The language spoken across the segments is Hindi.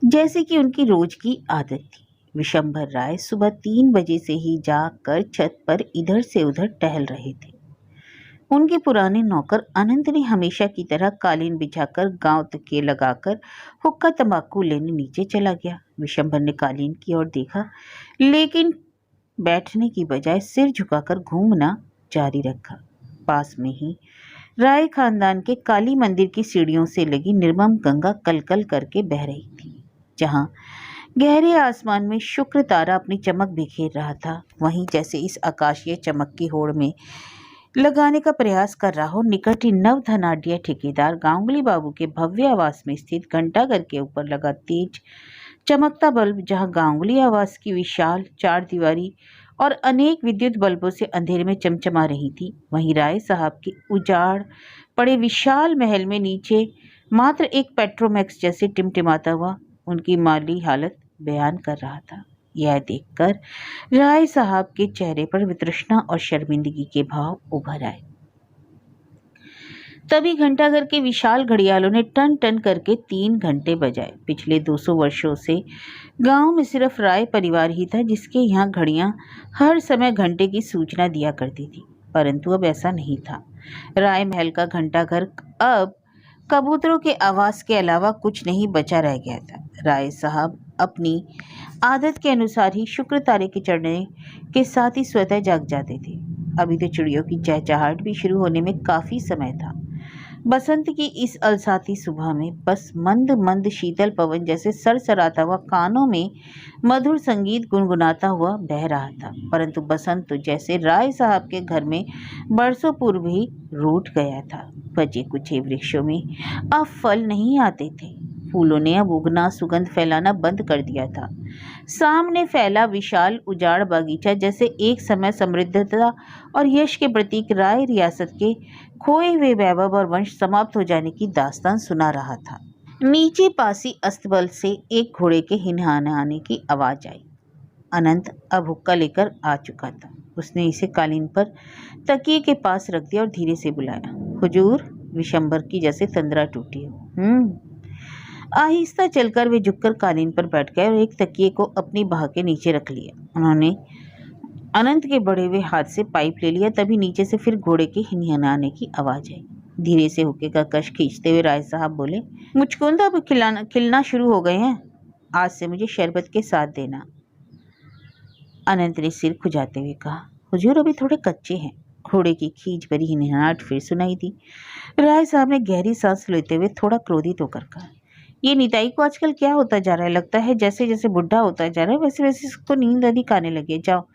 जैसे कि उनकी रोज की आदत थी। विशंभर राय सुबह 3 बजे से ही जाकर छत पर इधर से उधर टहल रहे थे। उनके पुराने नौकर अनंत ने हमेशा की तरह कालीन बिछाकर गांव तकिए लगाकर हुक्का तंबाकू लेने नीचे चला गया। विशंभर ने कालीन की ओर देखा, लेकिन बैठने की बजाय सिर झुकाकर घूमना जारी रखा। पास में ही राय खानदान के काली मंदिर की सीढ़ियों से लगी निर्मम गंगा कलकल करके बह रही थी। जहां गहरे आसमान में शुक्र तारा अपनी चमक बिखेर रहा था, वहीं जैसे इस आकाशीय चमक की होड़ में लगाने का प्रयास कर रहा हो, निकट ही नव धनाढ्य ठेकेदार गांगुली बाबू के भव्य आवास में स्थित घंटाघर के ऊपर लगा तेज चमकता बल्ब, जहां गांगुली आवास की विशाल चार दीवारी और अनेक विद्युत बल्बों से अंधेरे में चमचमा रही थी, वहीं राय साहब के उजाड़ पड़े विशाल महल में नीचे मात्र एक पेट्रोमैक्स जैसे टिमटिमाता हुआ उनकी माली हालत बयान कर रहा था। यह देखकर राय साहब के चेहरे पर वितृष्णा और शर्मिंदगी के भाव उभर आए। तभी घंटाघर के विशाल घड़ियालों ने टन टन करके 3 घंटे बजाए। पिछले 200 वर्षों से गांव में सिर्फ राय परिवार ही था जिसके यहाँ घड़ियां हर समय घंटे की सूचना दिया करती थी, परंतु अब ऐसा नहीं था। राय महल का घंटाघर अब कबूतरों के आवाज के अलावा कुछ नहीं बचा रह गया था। राय साहब अपनी आदत के अनुसार ही शुक्र तारे के चढ़ने के साथ ही स्वतः जाग जाते थे। अभी तो चिड़ियों की चहचहाट भी शुरू होने में काफी समय था। बसंत की इस अलसाती सुबह में बस मंद मंद शीतल पवन जैसे सरसराता हुआ कानों में मधुर संगीत गुनगुनाता हुआ बह रहा था, परंतु बसंत तो जैसे राय साहब के घर में बरसों पूर्व ही रूठ गया था। बचे कुचे वृक्षों में अब फल नहीं आते थे, फूलों ने अब उगना सुगंध फैलाना बंद कर दिया था। सामने फैला विशाल उजाड़ बागीचा जैसे एक समय समृद्धता और यश के प्रतीक राय रियासत के खोए हुए वैभव और वंश समाप्त हो जाने की दास्तान सुना रहा था। नीचे पासी अस्तबल से एक घोड़े के हिनहाने की आवाज आई। अनंत अब हुक्का लेकर आ चुका था। उसने इसे कालीन पर तकिए के पास रख दिया और धीरे से बुलाया, हुजूर। विशंभर की जैसे तंद्रा टूटी हो। आहिस्ता चलकर वे झुककर कालीन पर बैठ गए और एक तकिए को अपनी बाह के नीचे रख लिया। उन्होंने अनंत के बढ़े हुए हाथ से पाइप ले लिया। तभी नीचे से फिर घोड़े के हिनहिनाने की आवाज आई। धीरे से हुक्के का कश खींचते हुए राय साहब बोले, मुचकुंद अब खिलना शुरू हो गए हैं, आज से मुझे शरबत के साथ देना। अनंत ने सिर खुजाते हुए कहा, हुजूर अभी थोड़े कच्चे हैं। घोड़े की खींच भरी हिनहनाहट फिर सुनाई दी। राय साहब ने गहरी सांस लेते हुए थोड़ा क्रोधित होकर कहा, ये निताई को आजकल क्या होता जा रहा है? लगता है जैसे जैसे बुढ़ा होता जा रहा है वैसे वैसे इसको नींद अधिक आने लगी है। जाओ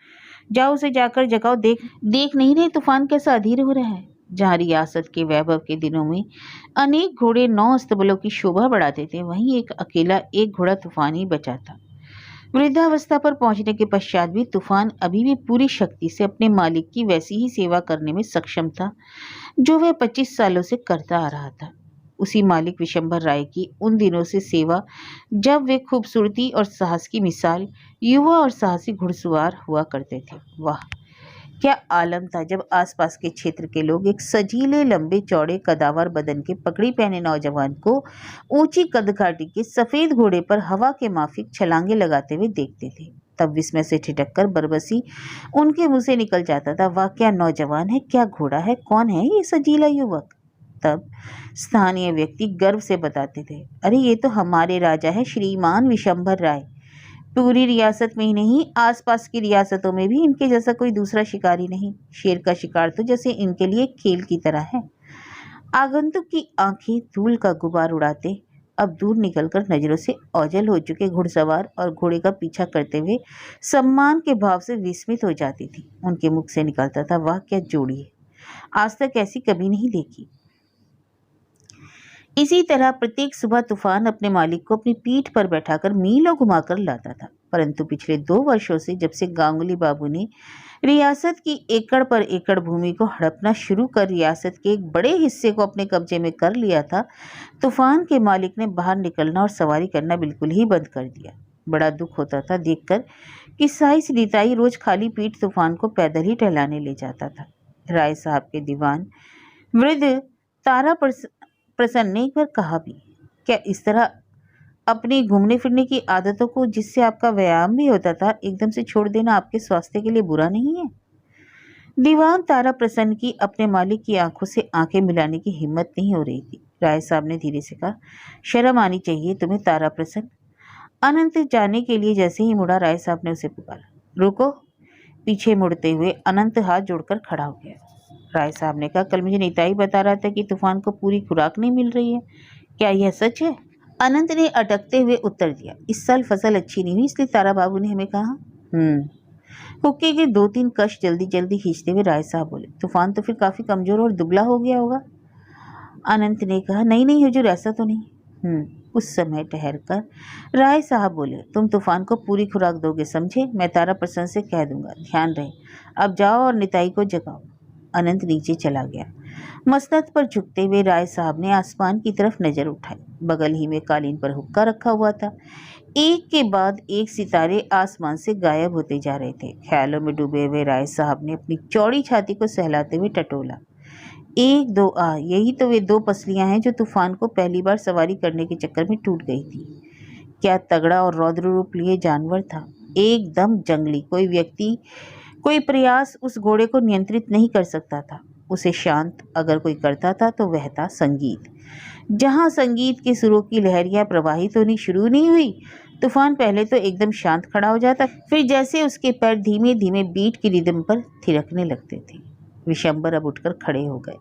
जाओ उसे जाकर जगाओ। देख नहीं रहे तूफान कैसा अधीर हो रहा है। जहाँ रियासत के वैभव के दिनों में अनेक घोड़े 9 अस्तबलों की शोभा बढ़ाते थे, वहीं एक अकेला एक घोड़ा तूफान ही बचा था। वृद्धावस्था पर पहुंचने के पश्चात भी तूफान अभी भी पूरी शक्ति से अपने मालिक की वैसी ही सेवा करने में सक्षम था जो वह 25 सालों से करता आ रहा था। उसी मालिक विशंभर राय की उन दिनों से सेवा जब वे खूबसूरती और साहस की मिसाल युवा और साहसी घुड़सवार हुआ करते थे। वाह क्या आलम था जब आसपास के क्षेत्र के लोग एक सजीले लंबे चौड़े कदावर बदन के पगड़ी पहने नौजवान को ऊंची कदकाठी के सफेद घोड़े पर हवा के माफिक छलांगे लगाते हुए देखते थे। तब विस्मय से ठिठक बरबसी उनके मुंह से निकल जाता था, वाह क्या नौजवान है, क्या घोड़ा है, कौन है ये सजीला युवक? तब स्थानीय व्यक्ति गर्व से बताते थे, अरे ये तो हमारे राजा है श्रीमान विशंभर राय। पूरी रियासत में ही नहीं, आसपास की रियासतों में भी इनके जैसा कोई दूसरा शिकारी नहीं। शेर का शिकार तो जैसे इनके लिए खेल की तरह है। आगंतुक की आंखें धूल का गुबार उड़ाते अब दूर निकलकर नजरों से ओझल हो चुके घुड़सवार और घोड़े का पीछा करते हुए सम्मान के भाव से विस्मित हो जाती थी। उनके मुख से निकलता था, वाह क्या जोड़ी है, आज तक ऐसी कभी नहीं देखी। इसी तरह प्रत्येक सुबह तूफान अपने मालिक को अपनी पीठ पर बैठाकर मीलों घुमाकर लाता था, परंतु पिछले 2 वर्षों से जब से गांगुली बाबू ने रियासत की एकड़ पर एकड़ भूमि को हड़पना शुरू कर रियासत के एक बड़े हिस्से को अपने कब्जे में कर लिया था, तूफान के मालिक ने बाहर निकलना और सवारी करना बिल्कुल ही बंद कर दिया। बड़ा दुख होता था देखकर कि साइस निताई रोज खाली पीठ तूफान को पैदल ही टहलाने ले जाता था। राय साहब के दीवान वृद्ध तारा प्रसन्न ने एक बार कहा भी, क्या इस तरह अपनी घूमने फिरने की आदतों को, जिससे आपका व्यायाम भी होता था, एकदम से छोड़ देना आपके स्वास्थ्य के लिए बुरा नहीं है? दीवान तारा प्रसन्न की अपने मालिक की आंखों से आंखें मिलाने की हिम्मत नहीं हो रही थी। राय साहब ने धीरे से कहा, शर्म आनी चाहिए तुम्हें तारा प्रसन्न। अनंत जाने के लिए जैसे ही मुड़ा, राय साहब ने उसे पुकारा, रुको। पीछे मुड़ते हुए अनंत हाथ जोड़कर खड़ा हो गया। राय साहब ने कहा, कल मुझे निताई बता रहा था कि तूफान को पूरी खुराक नहीं मिल रही है, क्या यह सच है? अनंत ने अटकते हुए उत्तर दिया, इस साल फसल अच्छी नहीं हुई, इसलिए तारा बाबू ने हमें कहा। हुक्के के 2-3 कश जल्दी जल्दी खींचते हुए राय साहब बोले, तूफान तो फिर काफी कमजोर और दुबला हो गया होगा। अनंत ने कहा, नहीं नहीं हुजूर, ऐसा तो नहीं। उस समय ठहर कर राय साहब बोले, तुम तूफान को पूरी खुराक दोगे, समझे? मैं तारा प्रसन्न से कह दूंगा, ध्यान रहे। अब जाओ और निताई को जगाओ। अनंत नीचे चला गया। मसनद पर झुकते हुए राय साहब ने आसमान की तरफ नजर उठाई। बगल ही में कालीन पर हुक्का रखा हुआ था। एक के बाद एक सितारे आसमान से गायब होते जा रहे थे। ख्यालों में डूबे हुए राय साहब ने अपनी चौड़ी छाती को सहलाते हुए टटोला, 1-2 यही तो वे 2 पसलियां हैं जो तूफान को पहली बार सवारी करने के चक्कर में टूट गई थी। क्या तगड़ा और रौद्र रूप लिए जानवर था, एकदम जंगली। कोई व्यक्ति, कोई प्रयास उस घोड़े को नियंत्रित नहीं कर सकता था। उसे शांत अगर कोई करता था तो वह था संगीत। जहां संगीत के सुरों की लहरियां प्रवाहित होनी शुरू नहीं हुई, तूफान पहले तो एकदम शांत खड़ा हो जाता, फिर जैसे उसके पैर धीमे धीमे बीट की रिदम पर थिरकने लगते थे। विशंबर अब उठकर खड़े हो गए।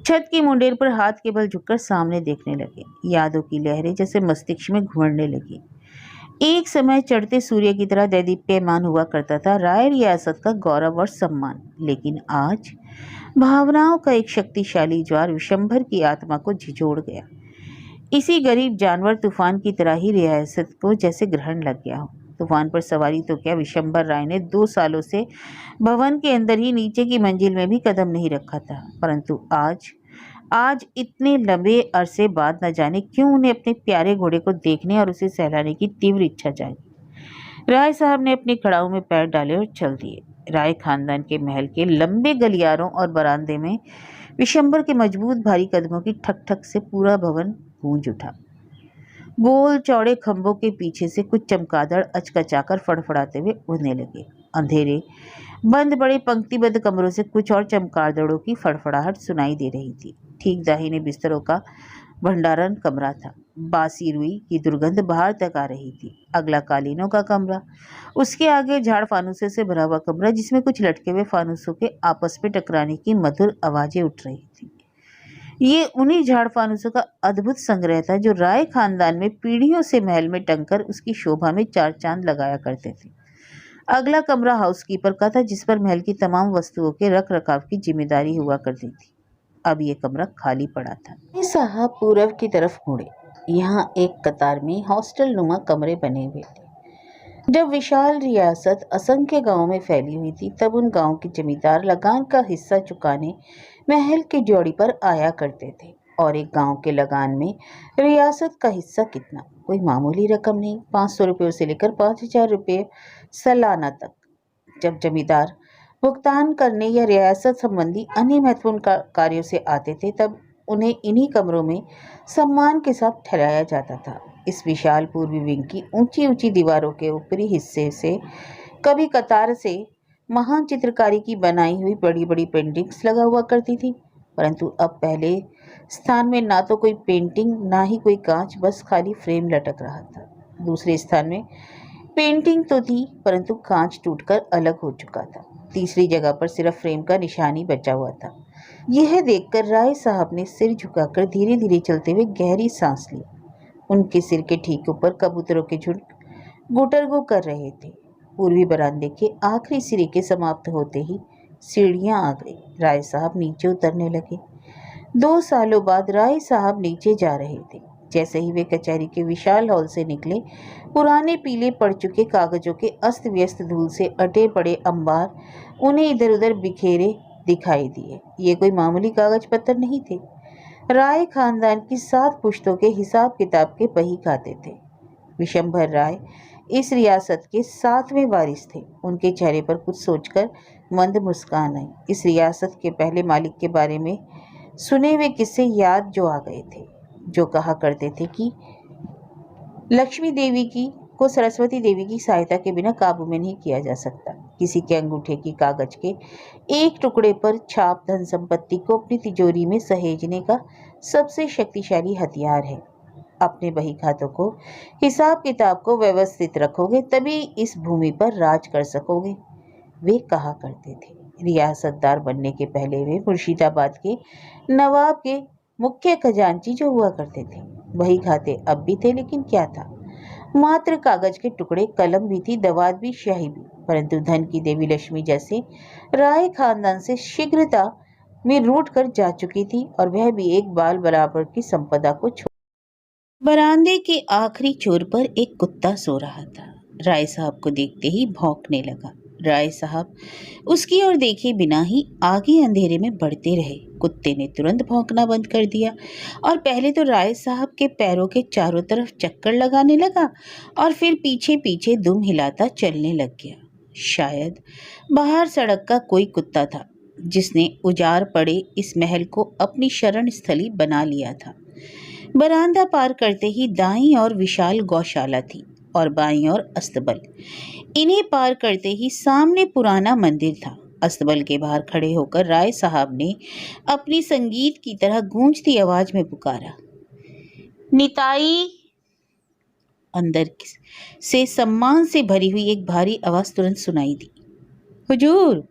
छत की मुंडेर पर हाथ के बल झुककर सामने देखने लगे। यादों की लहरें जैसे मस्तिष्क में घुमड़ने लगी। एक समय चढ़ते सूर्य की तरह दैदीप्यमान हुआ करता था राय रियासत का गौरव और सम्मान, लेकिन आज भावनाओं का एक शक्तिशाली ज्वार विशंभर की आत्मा को झिझोड़ गया। इसी गरीब जानवर तूफान की तरह ही रियासत को जैसे ग्रहण लग गया हो। तूफान पर सवारी तो क्या, विशंभर राय ने 2 सालों से भवन के अंदर ही नीचे की मंजिल में भी कदम नहीं रखा था, परंतु आज इतने लंबे अरसे बाद न जाने क्यों उन्हें अपने प्यारे घोड़े को देखने और उसे सहलाने की तीव्र इच्छा जागी। राय साहब ने अपनी कड़ाऊ में पैर डाले और चल दिए। राय खानदान के महल के लंबे गलियारों और बरामदे में विशंभर के मजबूत भारी कदमों की ठक ठक से पूरा भवन गूंज उठा। गोल चौड़े खंभों के पीछे से कुछ चमगादड़ अचकचाकर फड़फड़ाते हुए उड़ने लगे। अंधेरे बंद बड़े पंक्तिबद्ध कमरों से कुछ और चमगादड़ों की फड़फड़ाहट सुनाई दे रही थी। ठीक दाहिने बिस्तरों का भंडारण कमरा था। बासी रुई की दुर्गंध बाहर तक आ रही थी। अगला कालीनों का कमरा, उसके आगे झाड़ फानुसों से भरा हुआ कमरा जिसमें कुछ लटके हुए फानुसों के आपस में टकराने की मधुर आवाजें उठ रही थी। ये उन्हीं झाड़ फानुसों का अद्भुत संग्रह था जो राय खानदान में पीढ़ियों से महल में टंगकर उसकी शोभा में 4 चांद लगाया करते थे। अगला कमरा हाउसकीपर का था, जिस पर महल की तमाम वस्तुओं के रख रखाव की जिम्मेदारी हुआ करती थी। अब ये कमरा खाली पड़ा था। साहब पूरब की तरफ मुड़े। यहाँ एक कतार में हॉस्टल नुमा कमरे बने हुए थे। जब विशाल रियासत असंख्य गांवों में फैली हुई थी, तब उन गांवों के जमींदार लगान का हिस्सा चुकाने महल की ड्योढ़ी पर आया करते थे। और एक गांव के लगान में रियासत का हिस्सा कितना, कोई मामूली रकम नहीं, 500 रुपये से लेकर 5000 रुपये सालाना तक। जब जमींदार भुगतान करने या रियासत संबंधी अन्य महत्वपूर्ण कार्यों से आते थे, तब उन्हें इन्हीं कमरों में सम्मान के साथ ठहराया जाता था। इस विशाल पूर्वी विंग की ऊंची ऊंची दीवारों के ऊपरी हिस्से से कभी कतार से महान चित्रकारी की बनाई हुई बड़ी बड़ी पेंटिंग्स लगा हुआ करती थी, परंतु अब पहले स्थान में ना तो कोई पेंटिंग ना ही कोई कांच, बस खाली फ्रेम लटक रहा था। दूसरे स्थान में पेंटिंग तो थी, परंतु कांच टूटकर अलग हो चुका था। तीसरी जगह पर सिर्फ फ्रेम का निशान ही बचा हुआ था। यह देखकर राय साहब ने सिर झुकाकर धीरे धीरे चलते हुए गहरी सांस ली। उनके सिर के ठीक ऊपर कबूतरों के झुंड गुटरगु कर रहे थे। पूर्वी बरामदे के आखिरी सिरे के समाप्त होते ही सीढ़ियां आ गई। राय साहब नीचे उतरने लगे। 2 सालों बाद राय साहब नीचे जा रहे थे। जैसे ही वे कचहरी के विशाल हॉल से निकले, पुराने पीले पड़ चुके कागजों के अस्त व्यस्त धूल से अटे पड़े अंबार उन्हें इधर उधर बिखेरे दिखाई दिए। ये कोई मामूली कागज पत्तर नहीं थे। राय खानदान की 7 पुश्तों के हिसाब किताब के बही खाते थे। विशंभर राय इस रियासत के 7वें वारिस थे। उनके चेहरे पर कुछ सोचकर मंद मुस्कान आई। इस रियासत के पहले मालिक के बारे में सुने हुए किस्से याद जो आ गए थे, जो कहा करते थे कि लक्ष्मी देवी की को सरस्वती देवी की सहायता के बिना काबू में नहीं किया जा सकता। किसी के अंगूठे की कागज के एक टुकड़े पर छाप धन संपत्ति को अपनी तिजोरी में सहेजने का सबसे शक्तिशाली हथियार है। अपने बही खातों को, हिसाब किताब को व्यवस्थित रखोगे तभी इस भूमि पर राज कर सकोगे, वे कहा करते थे। रियासतदार बनने के पहले वे मुर्शिदाबाद के नवाब के मुख्य खजांची जो हुआ करते थे। वही खाते अब भी थे, लेकिन क्या था? मात्र कागज के टुकड़े, कलम भी थी, दवात भी, स्याही भी। परंतु धन की देवी लक्ष्मी जैसे राय खानदान से शीघ्रता में रूठ कर जा चुकी थी, और वह भी एक बाल बराबर की संपदा को छोड़। बरामदे के आखिरी छोर पर एक कुत्ता सो रहा था। राय साहब को देखते ही भौंकने लगा। राय साहब उसकी ओर देखे बिना ही आगे अंधेरे में बढ़ते रहे। कुत्ते ने तुरंत भौंकना बंद कर दिया और पहले तो राय साहब के पैरों के चारों तरफ चक्कर लगाने लगा और फिर पीछे पीछे दुम हिलाता चलने लग गया। शायद बाहर सड़क का कोई कुत्ता था जिसने उजाड़ पड़े इस महल को अपनी शरण स्थली बना लिया था। बरामदा पार करते ही दाईं ओर विशाल गौशाला थी और बाईं ओर अस्तबल। इन्हें पार करते ही सामने पुराना मंदिर था। अस्तबल के बाहर खड़े होकर राय साहब ने अपनी संगीत की तरह गूंजती आवाज में पुकारा, निताई। अंदर से सम्मान से भरी हुई एक भारी आवाज तुरंत सुनाई दी, हुजूर।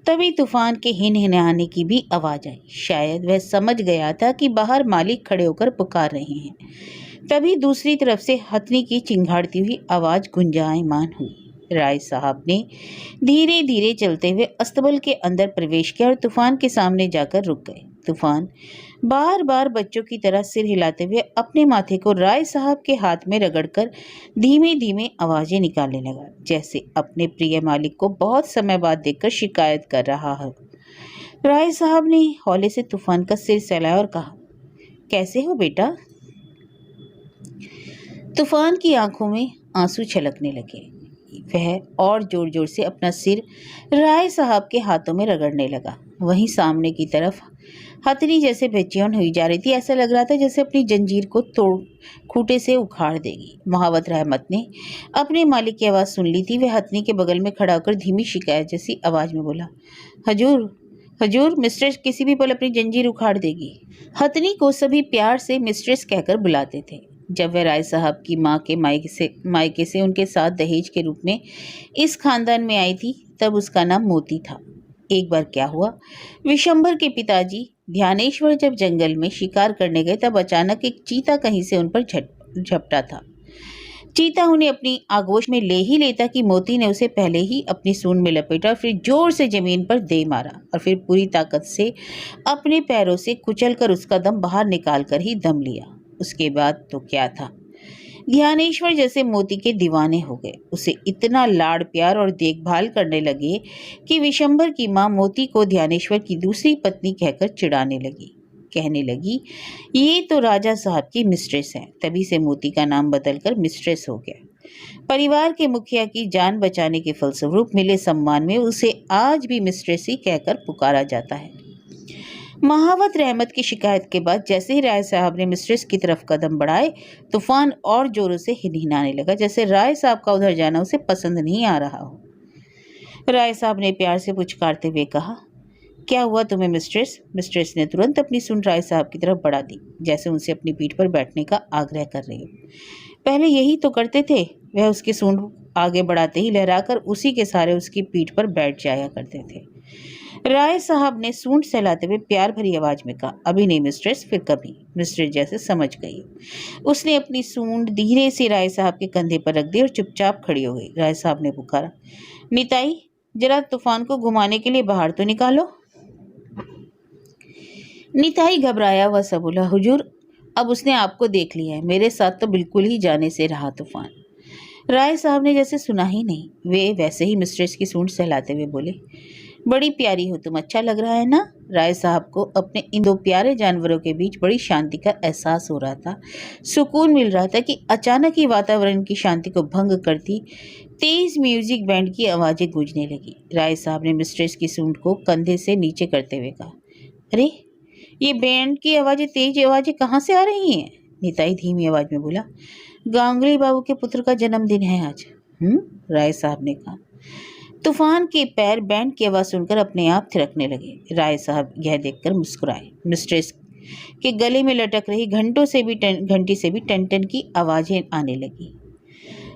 तभी तूफान के हिनहिनाने की भी आवाज आई। शायद वह समझ गया था कि बाहर मालिक खड़े होकर पुकार रहे हैं। तभी दूसरी तरफ से हथनी की चिंगाड़ती हुई आवाज गुंजायमान हुई। राय साहब ने धीरे धीरे चलते हुए अस्तबल के अंदर प्रवेश किया और तूफान के सामने जाकर रुक गए। तूफान बार बार बच्चों की तरह सिर हिलाते हुए अपने माथे को राय साहब के हाथ में रगड़कर धीमे धीमे आवाजें निकालने लगा, जैसे अपने प्रिय मालिक को बहुत समय बाद देखकर शिकायत कर रहा है। राय साहब ने हौले से तूफान का सिर सहलाया और कहा, कैसे हो बेटा? तूफान की आंखों में आंसू छलकने लगे। वह और जोर जोर से अपना सिर राय साहब के हाथों में रगड़ने लगा। वहीं सामने की तरफ हथनी जैसे बेचैन हुई जा रही थी। ऐसा लग रहा था जैसे अपनी जंजीर को तोड़ खूंटे से उखाड़ देगी। मोहब्बत रहमत ने अपने मालिक की आवाज़ सुन ली थी। वह हथनी के बगल में खड़ा होकर धीमी शिकायत जैसी आवाज़ में बोला, हजूर, हजूर, मिस्ट्रेस किसी भी पल अपनी जंजीर उखाड़ देगी। हथनी को सभी प्यार से मिस्ट्रेस कहकर बुलाते थे। जब वह राय साहब की माँ के मायके से उनके साथ दहेज के रूप में इस खानदान में आई थी, तब उसका नाम मोती था। एक बार क्या हुआ, विशंभर के पिताजी ध्यानेश्वर जब जंगल में शिकार करने गए तब अचानक एक चीता कहीं से उन पर झपटा था। चीता उन्हें अपनी आगोश में ले ही लेता कि मोती ने उसे पहले ही अपनी सूंड में लपेटा और फिर जोर से जमीन पर दे मारा और फिर पूरी ताकत से अपने पैरों से कुचलकर उसका दम बाहर निकाल कर ही दम लिया। उसके बाद तो क्या था, ध्यानेश्वर जैसे मोती के दीवाने हो गए। उसे इतना लाड़ प्यार और देखभाल करने लगे कि विशंभर की माँ मोती को ध्यानेश्वर की दूसरी पत्नी कहकर चिढ़ाने लगी। कहने लगी, ये तो राजा साहब की मिस्ट्रेस है। तभी से मोती का नाम बदलकर मिस्ट्रेस हो गया। परिवार के मुखिया की जान बचाने के फलस्वरूप मिले सम्मान में उसे आज भी मिस्ट्रेस ही कहकर पुकारा जाता है। महावत रहमत की शिकायत के बाद जैसे ही राय साहब ने मिस्ट्रेस की तरफ कदम बढ़ाए, तूफान और जोरों से हिनहिनाने लगा, जैसे राय साहब का उधर जाना उसे पसंद नहीं आ रहा हो। राय साहब ने प्यार से पुचकारते हुए कहा, क्या हुआ तुम्हें मिस्ट्रेस? मिस्ट्रेस ने तुरंत अपनी सूंड राय साहब की तरफ बढ़ा दी, जैसे उनसे अपनी पीठ पर बैठने का आग्रह कर रही हो। पहले यही तो करते थे। वह उसकी सूंड आगे बढ़ाते ही लहराकर उसी के सहारे उसकी पीठ पर बैठ जाया करते थे। राय साहब ने सूंड सहलाते हुए प्यार भरी आवाज में कहा, अभी नहीं मिस्ट्रेस, फिर कभी। मिस्ट्रेस जैसे समझ गई। उसने अपनी सूंड धीरे से राय साहब के कंधे पर रख दी और चुपचाप खड़ी हो गई। राय साहब ने पुकारा, निताई, जरा तूफान को घुमाने के लिए बाहर तो निकालो। निताई घबराया हुआ सा बोला, हुजूर, अब उसने आपको देख लिया है। मेरे साथ तो बिल्कुल ही जाने से रहा तूफान। राय साहब ने जैसे सुना ही नहीं। वे वैसे ही मिस्ट्रेस की सूंड सहलाते हुए बोले, बड़ी प्यारी हो तुम, अच्छा लग रहा है ना? राय साहब को अपने इन दो प्यारे जानवरों के बीच बड़ी शांति का एहसास हो रहा था। सुकून मिल रहा था कि अचानक ही वातावरण की शांति को भंग करती तेज म्यूजिक बैंड की आवाज़ें गूंजने लगी। राय साहब ने मिस्ट्रेस की सूंड को कंधे से नीचे करते हुए कहा, अरे, ये बैंड की आवाज़ें, तेज आवाज़ें कहाँ से आ रही हैं? निताई धीमी आवाज़ में बोला, गांगुली बाबू के पुत्र का जन्मदिन है आज। राय साहब ने कहा। तूफान के पैर बैंड की आवाज सुनकर अपने आप थिरकने लगे। राय साहब यह देखकर मुस्कुराए। मिस्ट्रेस के गले में लटक रही घंटी से भी टन टन की आवाजें आने लगी।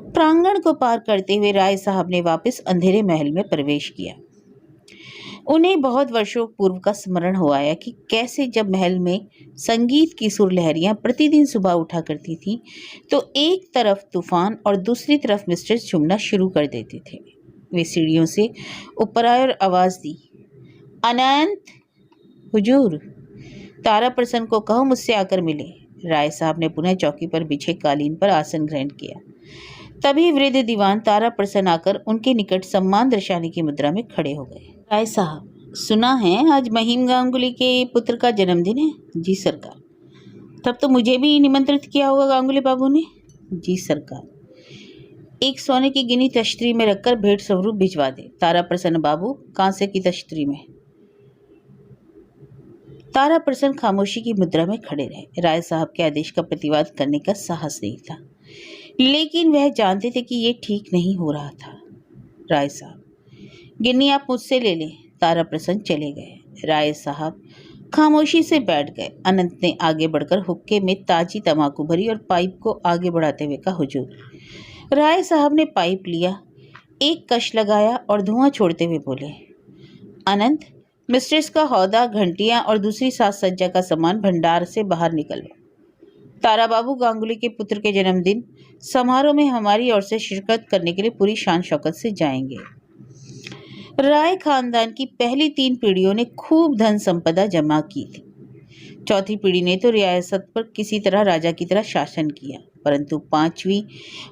प्रांगण को पार करते हुए राय साहब ने वापस अंधेरे महल में प्रवेश किया। उन्हें बहुत वर्षों पूर्व का स्मरण हो आया कि कैसे जब महल में संगीत की सुरलहरियां प्रतिदिन सुबह उठा करती थीं, तो एक तरफ तूफान और दूसरी तरफ मिस्ट्रेस झूमना शुरू कर देते थे। वे सीढ़ियों से ऊपर आए और आवाज दी, अनंत, हुजूर, तारा प्रसन्न को कहो मुझसे आकर मिले। राय साहब ने पुनः चौकी पर बिछे कालीन पर आसन ग्रहण किया। तभी वृद्ध दीवान तारा प्रसन्न आकर उनके निकट सम्मान दर्शाने की मुद्रा में खड़े हो गए। राय साहब, सुना है आज महिम गांगुली के पुत्र का जन्मदिन है? जी सरकार। तब तो मुझे भी निमंत्रित किया होगा गांगुली बाबू ने? जी सरकार। एक सोने की गिनी तश्तरी में रखकर भेंट स्वरूप भिजवा दे। तारा प्रसन्न बाबू, कांसे की तश्तरी में। तारा प्रसन्न खामोशी की मुद्रा में खड़े रहे। राय साहब के आदेश का प्रतिवाद करने का साहस नहीं था, लेकिन वह जानते थे कि यह ठीक नहीं हो रहा था। राय साहब, गिन्नी आप मुझसे ले लें। तारा प्रसन्न चले गए। राय साहब खामोशी से बैठ गए। अनंत ने आगे बढ़कर हुक्के में ताजी तंबाकू भरी और पाइप को आगे बढ़ाते हुए कहा, हुजूर। राय साहब ने पाइप लिया, एक कश लगाया और धुआं छोड़ते हुए बोले, अनंत, मिस्ट्रेस का हौदा, घंटियां और दूसरी साज सज्जा का सामान भंडार से बाहर निकलवा। तारा बाबू गांगुली के पुत्र के जन्मदिन समारोह में हमारी ओर से शिरकत करने के लिए पूरी शान शौकत से जाएंगे। राय खानदान की पहली 3 पीढ़ियों ने खूब धन संपदा जमा की थी। चौथी पीढ़ी ने तो रियासत पर किसी तरह राजा की तरह शासन किया, परंतु 5वीं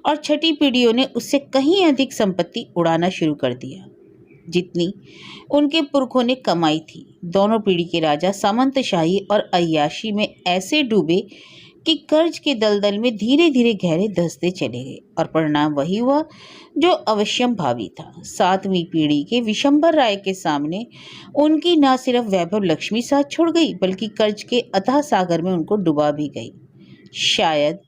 और 6ठी पीढ़ियों ने उससे कहीं अधिक संपत्ति उड़ाना शुरू कर दिया जितनी उनके पुरखों ने कमाई थी। दोनों पीढ़ी के राजा सामंतशाही और अय्याशी में ऐसे डूबे कि कर्ज के दलदल में धीरे धीरे गहरे धंसते चले गए और परिणाम वही हुआ जो अवश्यंभावी था। 7वीं पीढ़ी के विशंबर राय के सामने उनकी न सिर्फ वैभव लक्ष्मी साथ छोड़ गई, बल्कि कर्ज के अथाह सागर में उनको डुबा भी गई। शायद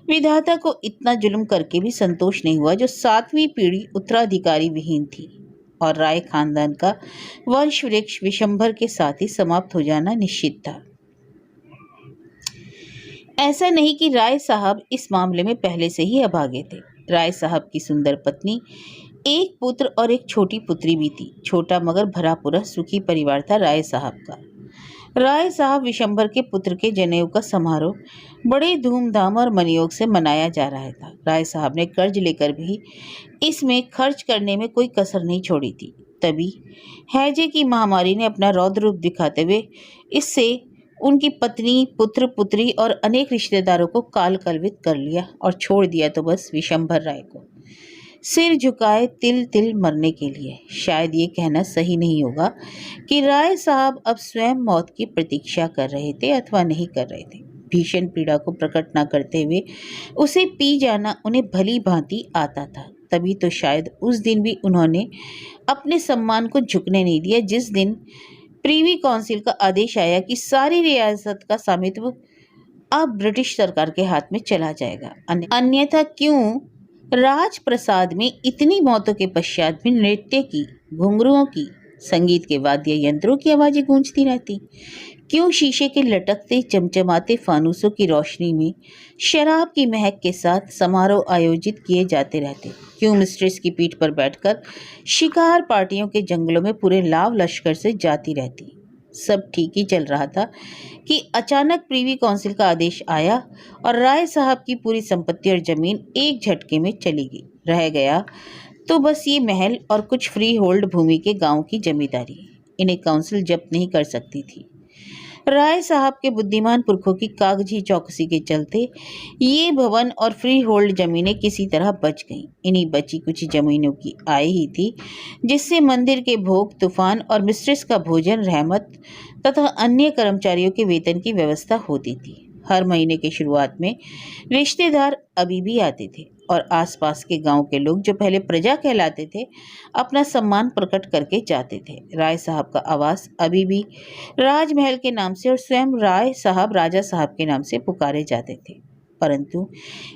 विधाता को इतना जुल्म करके भी संतोष नहीं हुआ जो 7वीं पीढ़ी उत्तराधिकारी विहीन थी और राय खानदान का वंश वृक्ष विशंबर के साथ ही समाप्त हो जाना निश्चित था। ऐसा नहीं कि राय साहब इस मामले में पहले से ही अभागे थे। राय साहब की सुंदर पत्नी, एक पुत्र और एक छोटी पुत्री भी थी। छोटा मगर भरा पूरा सुखी परिवार था राय साहब का। राय साहब विशंबर के पुत्र के जनेऊ का समारोह बड़े धूमधाम और मनयोग से मनाया जा रहा था। राय साहब ने कर्ज लेकर भी इसमें खर्च करने में कोई कसर नहीं छोड़ी थी। तभी हैजे की महामारी ने अपना रौद्र रूप दिखाते हुए इससे उनकी पत्नी, पुत्र, पुत्री और अनेक रिश्तेदारों को काल कलवित कर लिया और छोड़ दिया तो बस विशंभर राय को सिर झुकाए तिल तिल मरने के लिए। शायद ये कहना सही नहीं होगा कि राय साहब अब स्वयं मौत की प्रतीक्षा कर रहे थे अथवा नहीं कर रहे थे। भीषण पीड़ा को प्रकट न करते हुए उसे पी जाना उन्हें भली भांति आता था। तभी तो शायद उस दिन भी उन्होंने अपने सम्मान को झुकने नहीं दिया जिस दिन प्रीवी काउंसिल का आदेश आया कि सारी रियासत का स्वामित्व अब ब्रिटिश सरकार के हाथ में चला जाएगा। अन्यथा क्यों राजप्रसाद में इतनी मौतों के पश्चात भी नृत्य की, घुंघरुओं की, संगीत के वाद्य यंत्रों की आवाजें गूंजती रहती? क्यों शीशे के लटकते चमचमाते फानूसों की रोशनी में शराब की महक के साथ समारोह आयोजित किए जाते रहते? क्यों मिस्ट्रेस की पीठ पर बैठकर शिकार पार्टियों के जंगलों में पूरे लाव लश्कर से जाती रहती? सब ठीक ही चल रहा था कि अचानक प्रीवी काउंसिल का आदेश आया और राय साहब की पूरी संपत्ति और जमीन एक झटके में चली गई। रह गया तो बस ये महल और कुछ फ्री होल्ड भूमि के गांव की जमींदारी। इन्हें काउंसिल जब्त नहीं कर सकती थी। राय साहब के बुद्धिमान पुरखों की कागजी चौकसी के चलते ये भवन और फ्री होल्ड जमीनें किसी तरह बच गईं। इन्हीं बची कुछ जमीनों की आय ही थी जिससे मंदिर के भोग, तूफान और मिस्ट्रेस का भोजन, रहमत तथा अन्य कर्मचारियों के वेतन की व्यवस्था होती थी। हर महीने के शुरुआत में रिश्तेदार अभी भी आते थे और आसपास के गांव के लोग जो पहले प्रजा कहलाते थे अपना सम्मान प्रकट करके जाते थे। राय साहब का आवास अभी भी राजमहल के नाम से और स्वयं राय साहब राजा साहब के नाम से पुकारे जाते थे। परंतु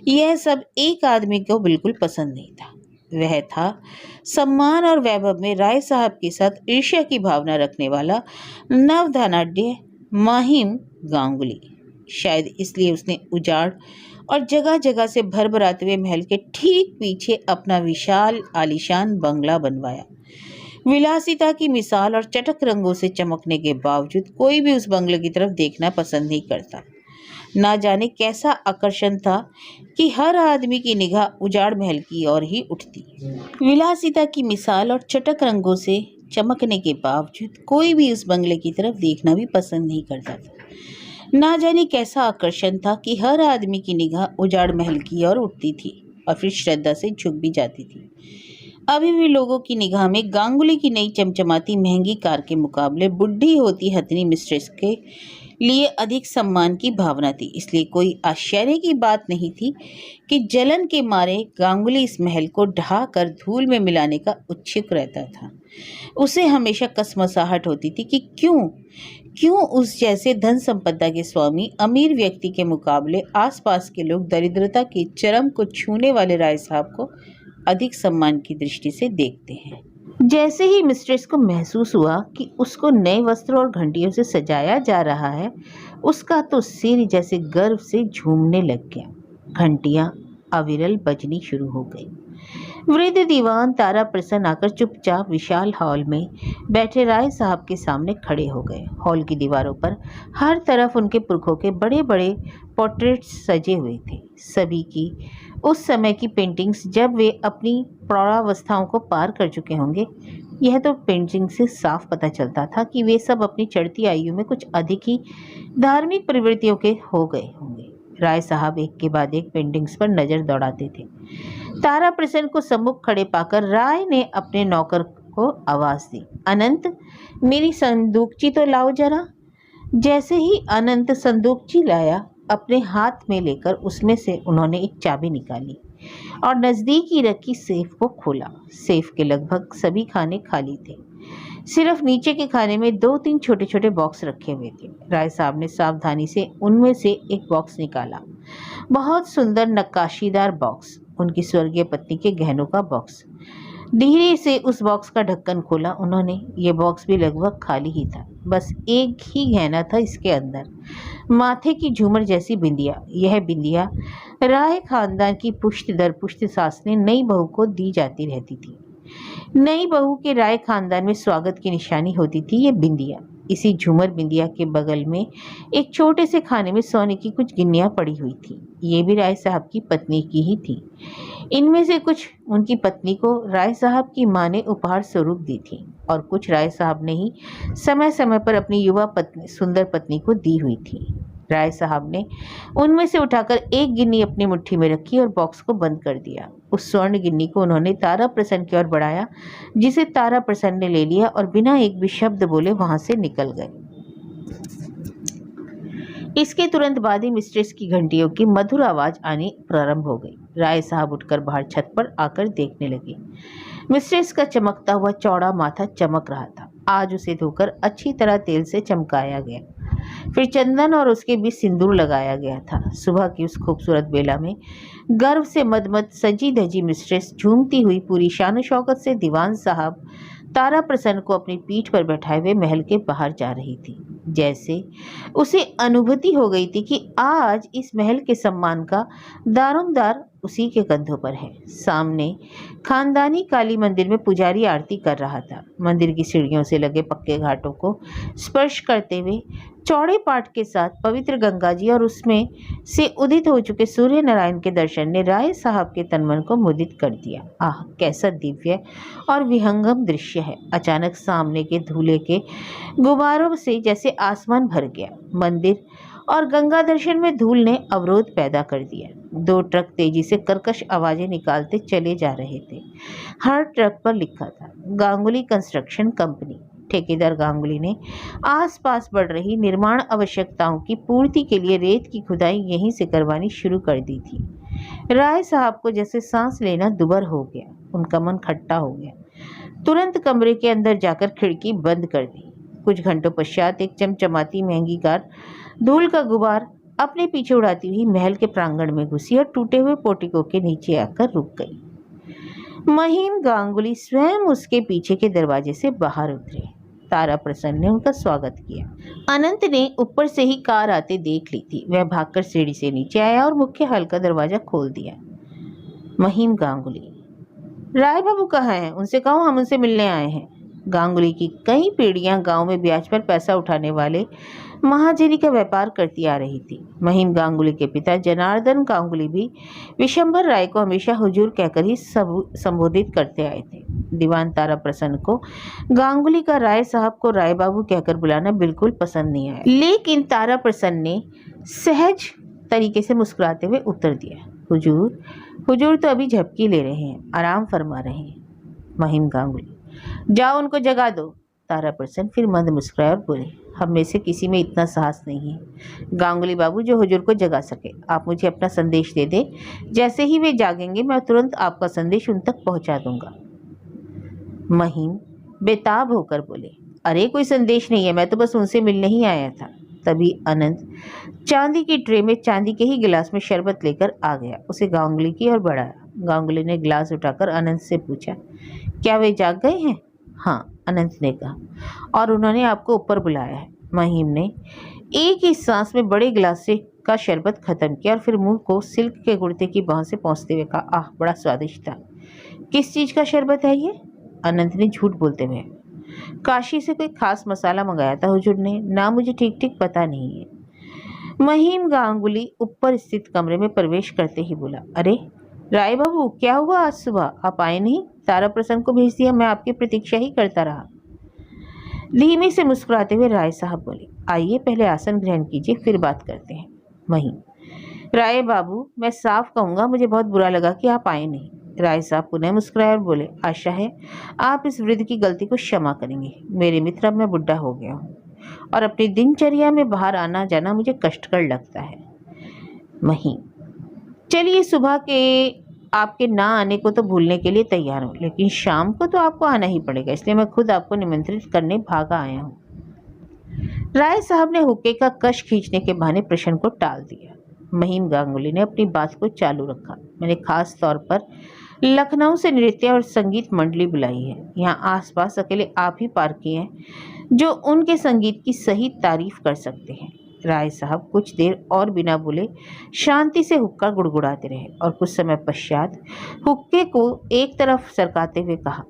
यह सब एक आदमी को बिल्कुल पसंद नहीं था। वह था सम्मान और वैभव में राय साहब के साथ ईर्ष्या की भावना रखने वाला नवधनाढ्य माहिम गांगुली। शायद इसलिए उसने उजाड़ और जगह जगह से भरभराते हुए महल के ठीक पीछे अपना विशाल आलीशान बंगला बनवाया। विलासिता की मिसाल और चटक रंगों से चमकने के बावजूद कोई भी उस बंगले की तरफ देखना पसंद नहीं करता। ना जाने कैसा आकर्षण था कि हर आदमी की निगाह उजाड़ महल की ओर ही उठती। विलासिता की मिसाल और चटक रंगों से चमकने के बावजूद कोई भी उस बंगले की तरफ देखना भी पसंद नहीं करता था। ना जाने कैसा आकर्षण था कि हर आदमी की निगाह उजाड़ महल की ओर उठती थी और फिर श्रद्धा से झुक भी जाती थी। अभी भी लोगों की निगाह में गांगुली की नई चमचमाती महंगी कार के मुकाबले बुढ़ी होती हथनी मिस्ट्रेस के लिए अधिक सम्मान की भावना थी। इसलिए कोई आश्चर्य की बात नहीं थी कि जलन के मारे गांगुली इस महल को ढहा कर धूल में मिलाने का उत्सुक रहता था। उसे हमेशा कसमसाहट होती थी कि क्यों उस जैसे धन संपदा के स्वामी अमीर व्यक्ति के मुकाबले आसपास के लोग दरिद्रता के चरम को छूने वाले राय साहब को अधिक सम्मान की दृष्टि से देखते हैं। जैसे ही मिस्ट्रेस को महसूस हुआ कि उसको नए वस्त्रों और घंटियों से सजाया जा रहा है, उसका तो सिर जैसे गर्व से झूमने लग गया। घंटियां अविरल बजनी शुरू हो गई। वृद्ध दीवान तारा प्रसन्न आकर चुपचाप विशाल हॉल में बैठे राय साहब के सामने खड़े हो गए। हॉल की दीवारों पर हर तरफ उनके पुरखों के बड़े बड़े पोर्ट्रेट्स सजे हुए थे। सभी की उस समय की पेंटिंग्स जब वे अपनी प्रौढ़ावस्थाओं को पार कर चुके होंगे। यह तो पेंटिंग से साफ पता चलता था कि वे सब अपनी चढ़ती आयु में कुछ अधिक ही धार्मिक प्रवृत्तियों के हो गए होंगे। राय साहब एक के बाद एक पेंटिंग्स पर नजर दौड़ाते थे। तारा प्रसन्न को सम्मुख खड़े पाकर राय ने अपने नौकर को आवाज दी, अनंत, मेरी संदूकची तो लाओ जरा। जैसे ही अनंत संदूकची लाया, अपने हाथ में लेकर उसमें से उन्होंने एक चाबी निकाली और नजदीक ही रखी सेफ को खोला। सेफ के लगभग सभी खाने खाली थे। सिर्फ नीचे के खाने में 2-3 छोटे छोटे बॉक्स रखे हुए थे। राय साहब ने सावधानी से उनमें से एक बॉक्स निकाला। बहुत सुंदर नक्काशीदार बॉक्स, उनकी स्वर्गीय पत्नी के गहनों का बॉक्स। धीरे से उस बॉक्स का ढक्कन खोला उन्होंने। ये बॉक्स भी लगभग खाली ही था। बस एक ही गहना था इसके अंदर, माथे की झूमर जैसी बिंदिया। यह बिंदिया राय खानदान की पुश्त दर पुश्त सासने नई बहू को दी जाती रहती थी। नई बहू के राय खानदान में स्वागत की निशानी होती थी ये बिंदिया। इसी झूमर बिंदिया के बगल में एक छोटे से खाने में सोने की कुछ गिन्नियां पड़ी हुई थी। ये भी राय साहब की पत्नी की ही थी। इनमें से कुछ उनकी पत्नी को राय साहब की मां ने उपहार स्वरूप दी थी और कुछ राय साहब ने ही समय समय पर अपनी युवा पत्नी सुंदर पत्नी को दी हुई थी। राय साहब ने उनमें से उठाकर एक गिन्नी अपनी मुट्ठी में रखी और बॉक्स को बंद कर दिया। उस स्वर्ण गिन्नी को उन्होंने तारा प्रसन्न की ओर बढ़ाया, जिसे तारा प्रसन्न ने ले लिया और बिना एक भी शब्द बोले वहां से निकल गए। इसके तुरंत बाद ही मिस्ट्रेस की घंटियों की मधुर आवाज आनी प्रारंभ हो गई। राय साहब उठकर बाहर छत पर आकर देखने लगे। मिस्ट्रेस का चमकता हुआ चौड़ा माथा चमक रहा था। आज उसे धोकर अच्छी तरह तेल से चमकाया गया, फिर चंदन और उसके बीच सिंदूर लगाया गया था। सुबह की उस खूबसूरत बेला में गर्व से मदमद सजी धजी मिस्ट्रेस झूमती हुई पूरी शान शौकत से दीवान साहब तारा प्रसन्न को अपनी पीठ पर बैठाए हुए महल के बाहर जा रही थी। जैसे उसे अनुभूति हो गई थी कि आज इस महल के सम्मान का दारोमदार उसी के कंधों पर है। सामने खानदानी काली मंदिर में पुजारी आरती कर रहा था। मंदिर की सीढ़ियों से लगे पक्के घाटों को स्पर्श करते हुए चौड़े पाट के साथ पवित्र गंगा जी और उसमें से उदित हो चुके सूर्य नारायण के दर्शन ने राय साहब के तनमन को मुदित कर दिया। आह, कैसा दिव्य और विहंगम दृश्य है। अचानक सामने के धूले के गुब्बारों से जैसे आसमान भर गया। मंदिर और गंगा दर्शन में धूल ने अवरोध पैदा कर दिया। 2 ट्रक तेजी से कर्कश आवाजें निकालते चले जा रहे थे। हर ट्रक पर लिखा था गांगुली कंस्ट्रक्शन कंपनी। ठेकेदार गांगुली ने आसपास बढ़ रही निर्माण आवश्यकताओं की पूर्ति के लिए रेत की खुदाई यहीं से करवानी शुरू कर दी थी। राय साहब को जैसे सांस लेना दुबर हो गया। उनका मन खट्टा हो गया। तुरंत कमरे के अंदर जाकर खिड़की बंद कर दी। कुछ घंटों पश्चात एक चमचमाती महंगी कार धूल का गुबार अपने पीछे उड़ाती हुई महल के प्रांगण में घुसी और टूटे हुए पोर्टिको के नीचे आकर रुक गई। महिम गांगुली स्वयं उसके पीछे के दरवाजे से बाहर उतरे। तारा प्रसन्न ने उनका स्वागत किया। अनंत ने ऊपर से ही कार आते देख ली थी। वह भागकर सीढ़ी से नीचे आया और मुख्य हॉल का दरवाजा खोल दिया। महिम गांगुली, राय बाबू कहाँ हैं? उनसे कहो हम उनसे मिलने आए हैं। गांगुली की कई पीढ़ियां गांव में ब्याज पर पैसा उठाने वाले महाजनी का व्यापार करती आ रही थी। महिम गांगुली के पिता जनार्दन गांगुली भी विशंबर राय को हमेशा हुजूर कहकर ही संबोधित करते आए थे। दीवान तारा प्रसन्न को गांगुली का राय साहब को राय बाबू कहकर बुलाना बिल्कुल पसंद नहीं आया, लेकिन तारा प्रसन्न ने सहज तरीके से मुस्कुराते हुए उत्तर दिया, हुजूर तो अभी झपकी ले रहे हैं, आराम फरमा रहे हैं। महिम गांगुली, जाओ उनको जगा दो। तारा प्रसन्न फिर मंद मुस्कुराए और बोले, हम में से किसी में इतना साहस नहीं है गांगुली बाबू जो हुजूर को जगा सके। आप मुझे अपना संदेश दे दे, जैसे ही वे जागेंगे मैं तुरंत आपका संदेश उन तक पहुंचा दूंगा। महिम बेताब होकर बोले, अरे कोई संदेश नहीं है, मैं तो बस उनसे मिलने ही आया था। तभी अनंत चांदी की ट्रे में चांदी के ही गिलास में शरबत लेकर आ गया। उसे गांगुली की ओर बढ़ाया। गांगुली ने गिलास उठाकर अनंत से पूछा, क्या वे जाग गए हैं? हाँ, अनंत ने कहा, और उन्होंने आपको ऊपर बुलाया है। महिम ने एक ही सांस में बड़े गिलास से का शरबत खत्म किया और फिर मुंह को सिल्क के कुर्ते की बाह से पहुंचते हुए कहा, आह बड़ा स्वादिष्ट था। किस चीज का शरबत है ये? अनंत ने झूठ बोलते हुए, काशी से कोई खास मसाला मंगाया था हुजूर ने, ना मुझे ठीक ठीक पता नहीं है। महिम गांगुली ऊपर स्थित कमरे में प्रवेश करते ही बोला, अरे राय बाबू, क्या हुआ आज सुबह? आप आए नहीं? तारा प्रसन्न को भेज दिया, मैं आपकी प्रतीक्षा ही करता रहा। धीमे से मुस्कुराते हुए राय साहब बोले, आइए पहले आसन ग्रहण कीजिए, फिर बात करते हैं। महिम, राय बाबू, मैं साफ कहूँगा मुझे बहुत बुरा लगा कि आप आए नहीं। राय साहब पुनः मुस्कुराए और बोले, आशा है आप इस वृद्ध की गलती को क्षमा करेंगे। मेरे मित्र, अब मैं बुढ़ा हो गया हूँ और अपनी दिनचर्या में बाहर आना जाना मुझे कष्टकर लगता है। महिम, चलिए सुबह के आपके ना आने को तो भूलने के लिए तैयार हूँ, लेकिन शाम को तो आपको आना ही पड़ेगा, इसलिए मैं खुद आपको निमंत्रित करने भागा आया हूँ। राय साहब ने हुक्के का कश खींचने के बहाने प्रश्न को टाल दिया। महिम गांगुली ने अपनी बात को चालू रखा, मैंने खास तौर पर लखनऊ से नृत्य और संगीत मंडली बुलाई है। यहाँ आसपास अकेले आप ही पार्की हैं जो उनके संगीत की सही तारीफ कर सकते हैं। राय साहब कुछ देर और बिना बोले शांति से हुक्का गुड़गुड़ाते रहे और कुछ समय पश्चात हुक्के को एक तरफ सरकाते हुए कहा,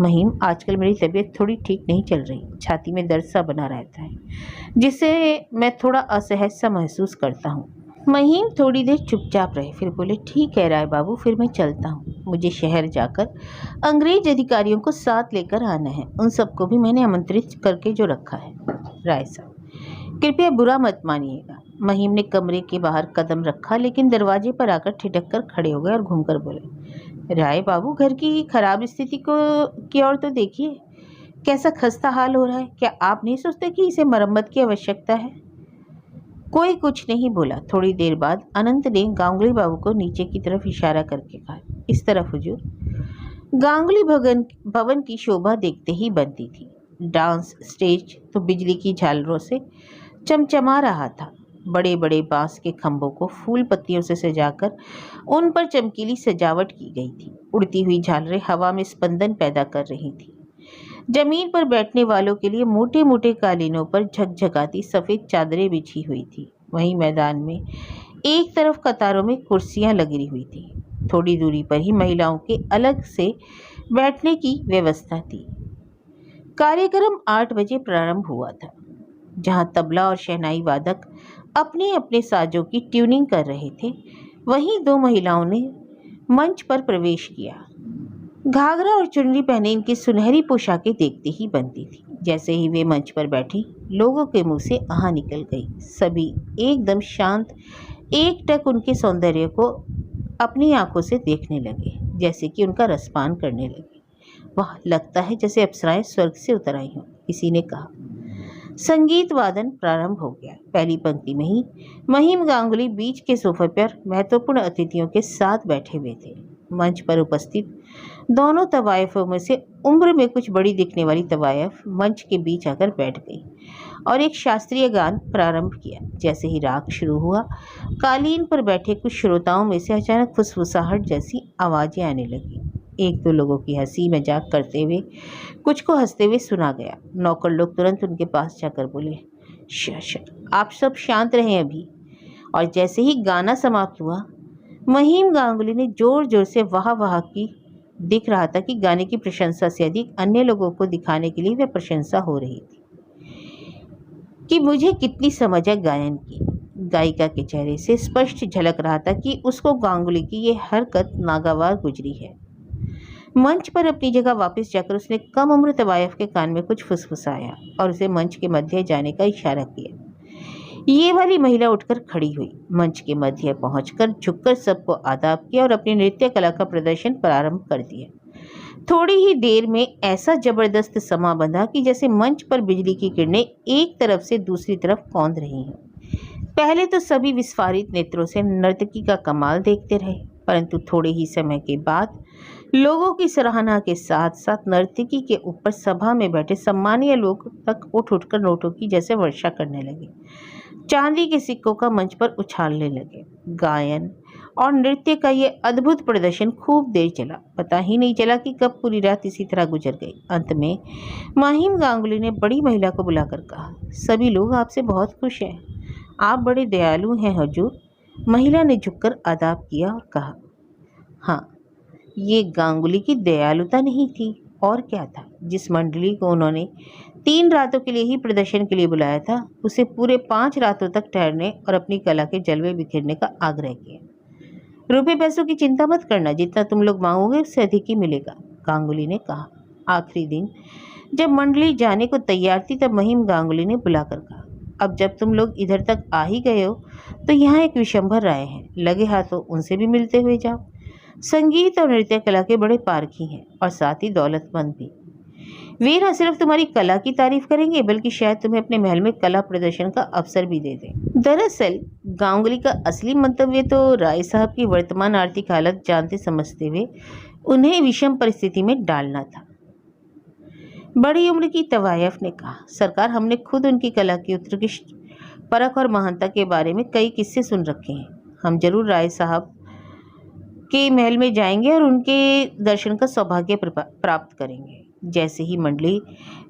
महिम, आजकल मेरी तबीयत थोड़ी ठीक नहीं चल रही, छाती में दर्द सा बना रहता है जिससे मैं थोड़ा असहज सा महसूस करता हूँ। महिम थोड़ी देर चुपचाप रहे, फिर बोले, ठीक है राय बाबू, फिर मैं चलता हूँ। मुझे शहर जाकर अंग्रेज अधिकारियों को साथ लेकर आना है, उन सबको भी मैंने आमंत्रित करके जो रखा है। राय साहब, कृपया बुरा मत मानिएगा। महिम ने कमरे के बाहर कदम रखा, लेकिन दरवाजे पर आकर ठिठक कर खड़े हो गए और घूमकर बोले, राय बाबू, घर की खराब स्थिति की ओर तो देखिए, कैसा खस्ता हाल हो रहा है। क्या आप नहीं सोचते कि इसे मरम्मत की आवश्यकता है? कोई कुछ नहीं बोला। थोड़ी देर बाद अनंत ने गांगुली बाबू को नीचे की तरफ इशारा करके कहा, इस तरफ हुजूर। गांगुली भवन की शोभा देखते ही बनती थी। डांस स्टेज तो बिजली की झालरों से चमचमा रहा था। बड़े बड़े बांस के खंभों को फूल पत्तियों से सजाकर उन पर चमकीली सजावट की गई थी। उड़ती हुई झालरें हवा में स्पंदन पैदा कर रही थी। जमीन पर बैठने वालों के लिए मोटे मोटे कालीनों पर झकझकाती सफ़ेद चादरें बिछी हुई थी। वहीं मैदान में एक तरफ कतारों में कुर्सियां लगी हुई थी। थोड़ी दूरी पर ही महिलाओं के अलग से बैठने की व्यवस्था थी। कार्यक्रम 8 बजे प्रारंभ हुआ था। जहां तबला और शहनाई वादक अपने अपने साजों की ट्यूनिंग कर रहे थे, वहीं 2 महिलाओं ने मंच पर प्रवेश किया। घाघरा और चुनरी पहने इनकी सुनहरी पोशाकें देखते ही बनती थी। जैसे ही वे मंच पर बैठी, लोगों के मुंह से आह निकल गई। सभी एकदम शांत एकटक उनके सौंदर्य को अपनी आंखों से देखने लगे, जैसे कि उनका रसपान करने लगे। वाह, लगता है जैसे अप्सराएं स्वर्ग से उतर आई हों, किसी ने कहा। संगीत वादन प्रारंभ हो गया। पहली पंक्ति में ही महिम गांगुली बीच के सोफे पर महत्वपूर्ण अतिथियों के साथ बैठे हुए थे। मंच पर उपस्थित दोनों तवायफों में से उम्र में कुछ बड़ी दिखने वाली तवायफ मंच के बीच आकर बैठ गई और एक शास्त्रीय गान प्रारंभ किया। जैसे ही राग शुरू हुआ, कालीन पर बैठे कुछ श्रोताओं में से अचानक फुसफुसाहट जैसी आवाजें आने लगी। एक दो लोगों की हंसी मजाक करते हुए, कुछ को हंसते हुए सुना गया। नौकर लोग तुरंत उनके पास जाकर बोले, श आप सब शांत रहें अभी। और जैसे ही गाना समाप्त हुआ, महिम गांगुली ने जोर जोर से वाह वाह की। दिख रहा था कि गाने की प्रशंसा से अधिक अन्य लोगों को दिखाने के लिए वह प्रशंसा हो रही थी कि मुझे कितनी समझ है गायन की। गायिका के चेहरे से स्पष्ट झलक रहा था कि उसको गांगुली की ये हरकत नागवार गुजरी है। मंच पर अपनी जगह वापस जाकर उसने कम उम्र तवायफ के कान में कुछ फुसफुसाया और उसे मंच के मध्य जाने का इशारा किया। ये वाली महिला उठकर खड़ी हुई, मंच के मध्य पहुंचकर झुककर सबको आदाब किया और अपनी नृत्य कला का प्रदर्शन प्रारंभ कर दिया। थोड़ी ही देर में ऐसा जबरदस्त समा बंधा कि जैसे मंच पर बिजली की किरणें एक तरफ से दूसरी तरफ कौंध रही हैं। पहले तो सभी विस्फारित नेत्रों से नर्तकी का कमाल देखते रहे, परंतु थोड़े ही समय के बाद लोगों की सराहना के साथ साथ नर्तकी के ऊपर सभा में बैठे सम्मानीय लोग तक उठ उठकर नोटों की जैसे वर्षा करने लगे। चांदी के सिक्कों का मंच पर उछालने लगे। गायन और नृत्य का ये अद्भुत प्रदर्शन खूब देर चला। पता ही नहीं चला कि कब पूरी रात इसी तरह गुजर गई। अंत में महिम गांगुली ने बड़ी महिला को बुलाकर कहा, सभी लोग आपसे बहुत खुश हैं, आप बड़े दयालु हैं हुजूर। महिला ने झुककर आदाब किया और कहा, हाँ, ये गांगुली की दयालुता नहीं थी और क्या था। जिस मंडली को उन्होंने 3 रातों के लिए ही प्रदर्शन के लिए बुलाया था, उसे पूरे 5 रातों तक ठहरने और अपनी कला के जलवे बिखेरने का आग्रह किया। रुपए पैसों की चिंता मत करना, जितना तुम लोग मांगोगे उससे अधिक ही मिलेगा, गांगुली ने कहा। आखिरी दिन जब मंडली जाने को तैयार थी, तब महिम गांगुली ने बुलाकर कहा, अब जब तुम लोग इधर तक आ ही गए हो तो यहाँ एक विशंभर राय हैं, लगे हाथों उनसे भी मिलते हुए जाओ। संगीत और नृत्य कला के बड़े पारखी हैं और साथ ही दौलतमंद भी। वे न सिर्फ तुम्हारी कला की तारीफ करेंगे, बल्कि शायद तुम्हें अपने महल में कला प्रदर्शन का अवसर भी दे दें। दरअसल गांगुली का असली मंतव्य तो राय साहब की वर्तमान आर्थिक हालत जानते समझते हुए उन्हें विषम परिस्थिति में डालना था। बड़ी उम्र की तवायफ ने कहा, सरकार, हमने खुद उनकी कला की उत्कृष्ट परख और महानता के बारे में कई किस्से सुन रखे हैं। हम जरूर राय साहब के महल में जाएंगे और उनके दर्शन का सौभाग्य प्राप्त करेंगे। जैसे ही मंडली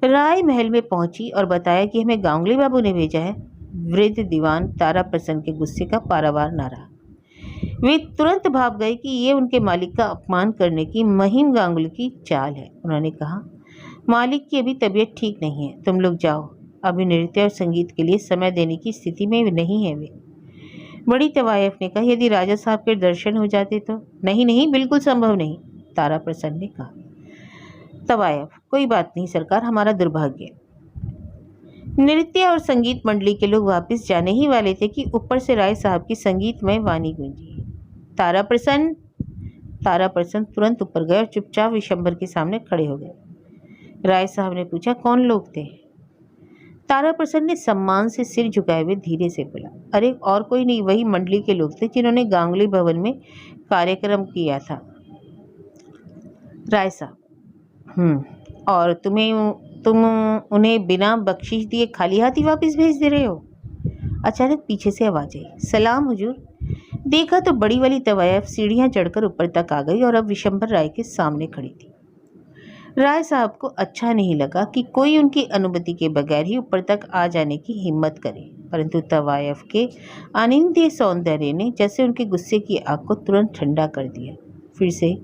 राय महल में पहुंची और बताया कि हमें गांगुली बाबू ने भेजा है, वृद्ध दीवान तारा प्रसन्न के गुस्से का पारावार न रहा। वे तुरंत भाग गए कि ये उनके मालिक का अपमान करने की महिम गांगुली की चाल है। उन्होंने कहा, मालिक की अभी तबीयत ठीक नहीं है, तुम लोग जाओ, अभी नृत्य और संगीत के लिए समय देने की स्थिति में नहीं है वे। बड़ी तवायफ ने कहा, यदि राजा साहब के दर्शन हो जाते तो? नहीं नहीं, बिल्कुल संभव नहीं, तारा प्रसन्न ने कहा। तवायफ, कोई बात नहीं सरकार, हमारा दुर्भाग्य। नृत्य और संगीत मंडली के लोग वापस जाने ही वाले थे कि ऊपर से राय साहब की संगीतमय वाणी गूंजी, तारा प्रसन्न तुरंत ऊपर गए और चुपचाप विशंभर के सामने खड़े हो गए। राय साहब ने पूछा, कौन लोग थे? तारा प्रसन्न ने सम्मान से सिर झुकाए हुए धीरे से बोला, अरे और कोई नहीं, वही मंडली के लोग थे जिन्होंने गांगुली भवन में कार्यक्रम किया था। राय साहब, और तुम उन्हें बिना बख्शिश दिए खाली हाथ ही वापस भेज दे रहे हो? अचानक पीछे से आवाज आई, सलाम हुजूर। देखा तो बड़ी वाली तवायफ सीढ़ियां चढ़कर ऊपर तक आ गई और अब विशंभर राय के सामने खड़ी थी। राय साहब को अच्छा नहीं लगा कि कोई उनकी अनुमति के बगैर ही ऊपर तक आ जाने की हिम्मत करे, परंतु तवायफ के अनिंद्य सौंदर्य ने जैसे उनके गुस्से की आग को तुरंत ठंडा कर दिया। फिर से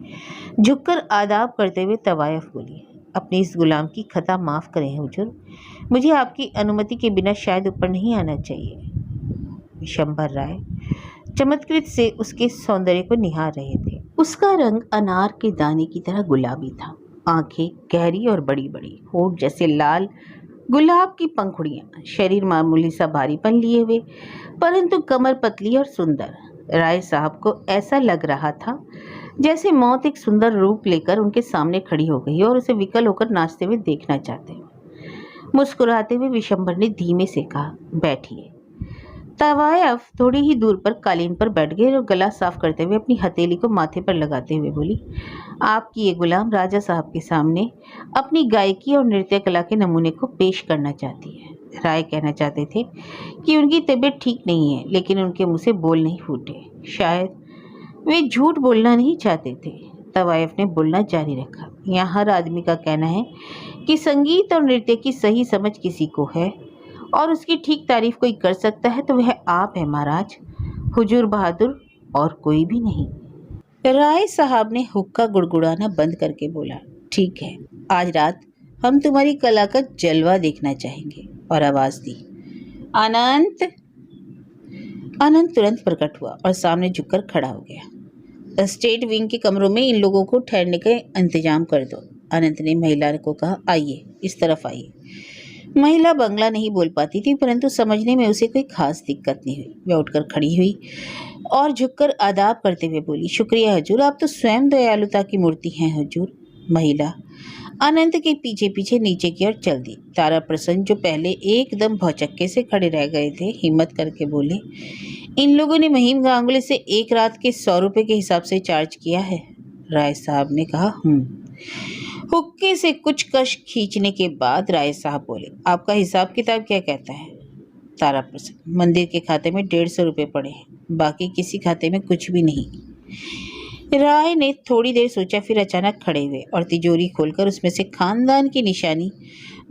झुककर आदाब करते हुए तवायफ बोली, अपनी इस गुलाम की खता माफ़ करें हुजूर, मुझे आपकी अनुमति के बिना शायद ऊपर नहीं आना चाहिए। विशंभर राय चमत्कृत से उसके सौंदर्य को निहार रहे थे। उसका रंग अनार के दाने की तरह गुलाबी था, आंखें गहरी और बड़ी बड़ी, होठ जैसे लाल गुलाब की पंखुड़ियाँ, शरीर मामूली सा भारीपन लिए हुए, परंतु कमर पतली और सुंदर। राय साहब को ऐसा लग रहा था जैसे मौत एक सुंदर रूप लेकर उनके सामने खड़ी हो गई और उसे विकल होकर नाचते हुए देखना चाहते हो। मुस्कुराते हुए विशंभर ने धीमे से कहा, बैठिए। तवायफ थोड़ी ही दूर पर कालीन पर बैठ गई और गला साफ करते हुए अपनी हथेली को माथे पर लगाते हुए बोली, आपकी ये गुलाम राजा साहब के सामने अपनी गायकी और नृत्य कला के नमूने को पेश करना चाहती है। राय कहना चाहते थे कि उनकी तबीयत ठीक नहीं है, लेकिन उनके मुंह से बोल नहीं फूटे। शायद वे झूठ बोलना नहीं चाहते थे। तवायफ ने बोलना जारी रखा, यहाँ हर आदमी का कहना है कि संगीत और नृत्य की सही समझ किसी को है और उसकी ठीक तारीफ कोई कर सकता है तो वह आप है महाराज, हुजूर बहादुर, और कोई भी नहीं। राय साहब ने हुक्का गुड़गुड़ाना बंद करके बोला, ठीक है, आज रात हम तुम्हारी कला का जलवा देखना चाहेंगे। और आवाज दी, अनंत। अनंत तुरंत प्रकट हुआ और सामने झुककर खड़ा हो गया। स्टेट विंग के कमरों में इन लोगों को ठहरने का इंतजाम कर दो। अनंत ने महिला को कहा, आइए, इस तरफ आइए। महिला बंगला नहीं बोल पाती थी, परंतु समझने में उसे कोई खास दिक्कत नहीं हुई। वह उठकर खड़ी हुई और झुककर आदाब करते हुए बोली, शुक्रिया हुजूर, आप तो स्वयं दयालुता की मूर्ति हैं हुजूर। महिला अनंत के पीछे पीछे नीचे की ओर चल दी। तारा प्रसन्न, जो पहले एकदम भौचक्के से खड़े रह गए थे, हिम्मत करके बोले, इन लोगों ने महिम गांगुली से एक रात के 100 रुपये के हिसाब से चार्ज किया है। राय साहब ने कहा, हुक्के से कुछ कश खींचने के बाद राय साहब बोले, आपका हिसाब किताब क्या कहता है? तारा प्रसन्न, मंदिर के खाते में 150 रुपये पड़े हैं, बाकी किसी खाते में कुछ भी नहीं। राय ने थोड़ी देर सोचा, फिर अचानक खड़े हुए और तिजोरी खोलकर उसमें से खानदान की निशानी,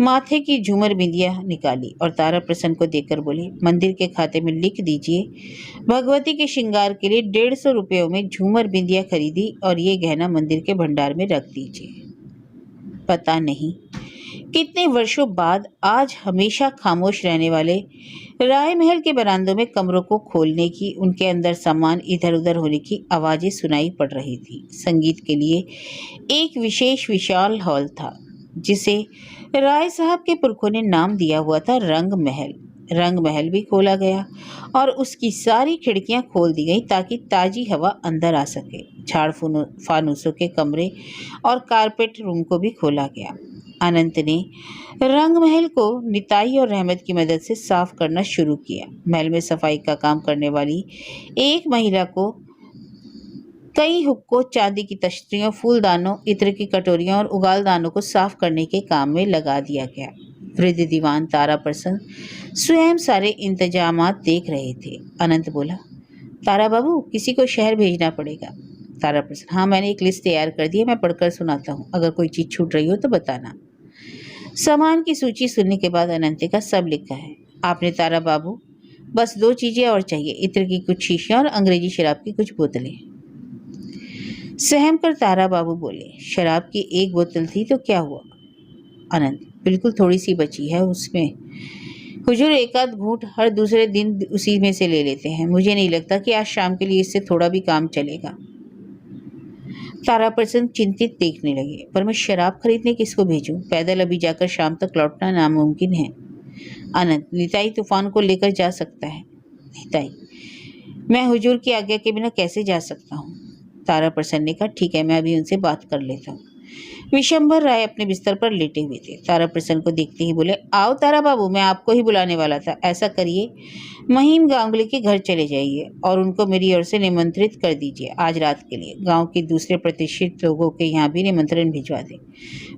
माथे की झूमर बिंदिया निकाली और तारा प्रसन्न को देकर बोले, मंदिर के खाते में लिख दीजिए, भगवती के श्रृंगार के लिए 150 रुपयों में झूमर बिंदिया खरीदी और ये गहना मंदिर के भंडार में रख दीजिए। पता नहीं कितने वर्षों बाद आज हमेशा खामोश रहने वाले राय महल के बरामदों में कमरों को खोलने की, उनके अंदर सामान इधर उधर होने की आवाजें सुनाई पड़ रही थी। संगीत के लिए एक विशेष विशाल हॉल था जिसे राय साहब के पुरखों ने नाम दिया हुआ था रंग महल। रंग महल भी खोला गया और उसकी सारी खिड़कियां खोल दी गई ताकि ताजी हवा अंदर आ सके। झाड़ फानूसों के कमरे और कारपेट रूम को भी खोला गया। अनंत ने रंग महल को निताई और रहमत की मदद से साफ करना शुरू किया। महल में सफाई का काम करने वाली एक महिला को कई हुक्कों, चांदी की तश्तरियों, फूलदानों, इत्र की कटोरियों और उगालदानों को साफ करने के काम में लगा दिया गया। वृद्ध दीवान तारा प्रसन्न स्वयं सारे इंतजामात देख रहे थे। अनंत बोला, तारा बाबू, किसी को शहर भेजना पड़ेगा। तारा प्रसन्न, हाँ, मैंने एक लिस्ट तैयार कर दी है, मैं पढ़कर सुनाता हूँ, अगर कोई चीज़ छूट रही हो तो बताना। सामान की सूची सुनने के बाद अनंत का सब लिखा है। आपने तारा बाबू, बस 2 चीज़ें और चाहिए, इत्र की कुछ शीशियाँ और अंग्रेजी शराब की कुछ बोतलें। सहम कर तारा बाबू बोले, शराब की 1 बोतल थी तो क्या हुआ? अनंत, बिल्कुल थोड़ी सी बची है, उसमें हुजूर 1 आध घूंट हर दूसरे दिन उसी में से ले लेते हैं। मुझे नहीं लगता कि आज शाम के लिए इससे थोड़ा भी काम चलेगा। तारा प्रसन्न चिंतित देखने लगे, पर मैं शराब खरीदने किसको भेजूं? पैदल अभी जाकर शाम तक लौटना नामुमकिन है। अनंत, निताई तूफान को लेकर जा सकता है। निताई, मैं हुजूर की आज्ञा के बिना कैसे जा सकता हूँ? तारा प्रसन्न ने कहा, ठीक है, मैं अभी उनसे बात कर लेता हूँ। विशंभर राय अपने बिस्तर पर लेटे हुए थे। तारा प्रसन्न को देखते ही बोले, आओ तारा बाबू, मैं आपको ही बुलाने वाला था। ऐसा करिए, महिम गांगुली के घर चले जाइए और उनको मेरी ओर से निमंत्रित कर दीजिए आज रात के लिए। गांव के दूसरे प्रतिष्ठित लोगों के यहाँ भी निमंत्रण भिजवा दें,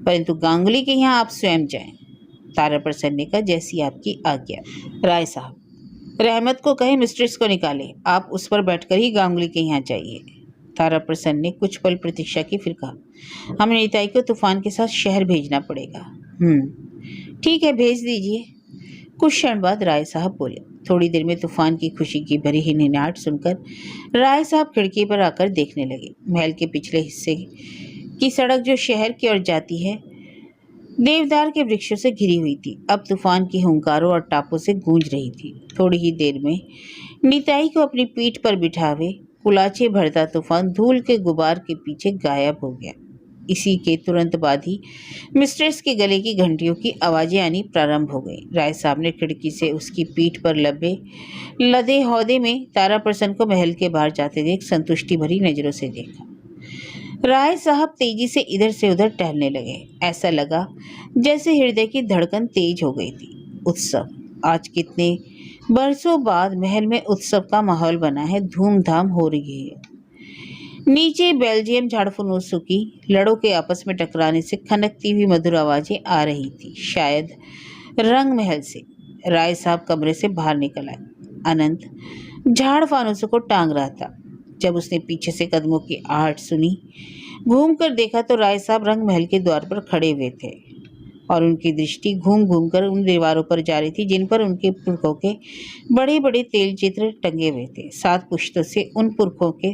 परंतु गांगुली के यहाँ आप स्वयं जाएं। तारा प्रसन्न ने कहा, जैसी आपकी आज्ञा। राय साहब, रहमत को कहें मिस्ट्रेस को निकाले, आप उस पर बैठकर ही गांगुली के यहाँ जाइए। तारा प्रसन्न ने कुछ पल प्रतीक्षा की, फिर कहा, हमें निताई को तूफान के साथ शहर भेजना पड़ेगा। ठीक है, भेज दीजिए। कुछ क्षण बाद राय साहब बोले। थोड़ी देर में तूफान की खुशी की भरी हिनहिनाहट सुनकर राय साहब खिड़की पर आकर देखने लगे। महल के पिछले हिस्से की सड़क, जो शहर की ओर जाती है, देवदार के वृक्षों से घिरी हुई थी, अब तूफान की हुंकारों और टापों से गूंज रही थी। थोड़ी ही देर में निताई को अपनी पीठ पर बिठावे कुलाचे भरता तूफान धूल के गुबार के पीछे गायब हो गया। इसी के तुरंत बाद ही मिस्ट्रेस के गले की घंटियों की आवाजें आनी प्रारंभ हो गई। राय साहब ने खिड़की से उसकी पीठ पर लदे हौदे में तारा प्रसन्न को महल के बाहर जाते देख संतुष्टि भरी नजरों से देखा। राय साहब तेजी से इधर से उधर टहलने लगे। ऐसा लगा जैसे हृदय की धड़कन तेज हो गई थी। उत्सव, आज कितने बरसों बाद महल में उत्सव का माहौल बना है, धूमधाम हो रही है। नीचे बेल्जियम झाड़फूसों की लड़ों के आपस में टकराने से खनकती हुई मधुर आवाजें आ रही थी, शायद रंग महल से। राय साहब कमरे से बाहर निकल आए। अनंत झाड़ फानुसों को टांग रहा था। जब उसने पीछे से कदमों की आहट सुनी, घूम कर देखा तो राय साहब रंग महल के द्वार पर खड़े हुए थे और उनकी दृष्टि घूम घूम कर उन दीवारों पर जा रही थी जिन पर उनके पुरखों के बड़े बड़े तेल चित्र टंगे हुए थे। 7 पुश्तों से उन पुरखों के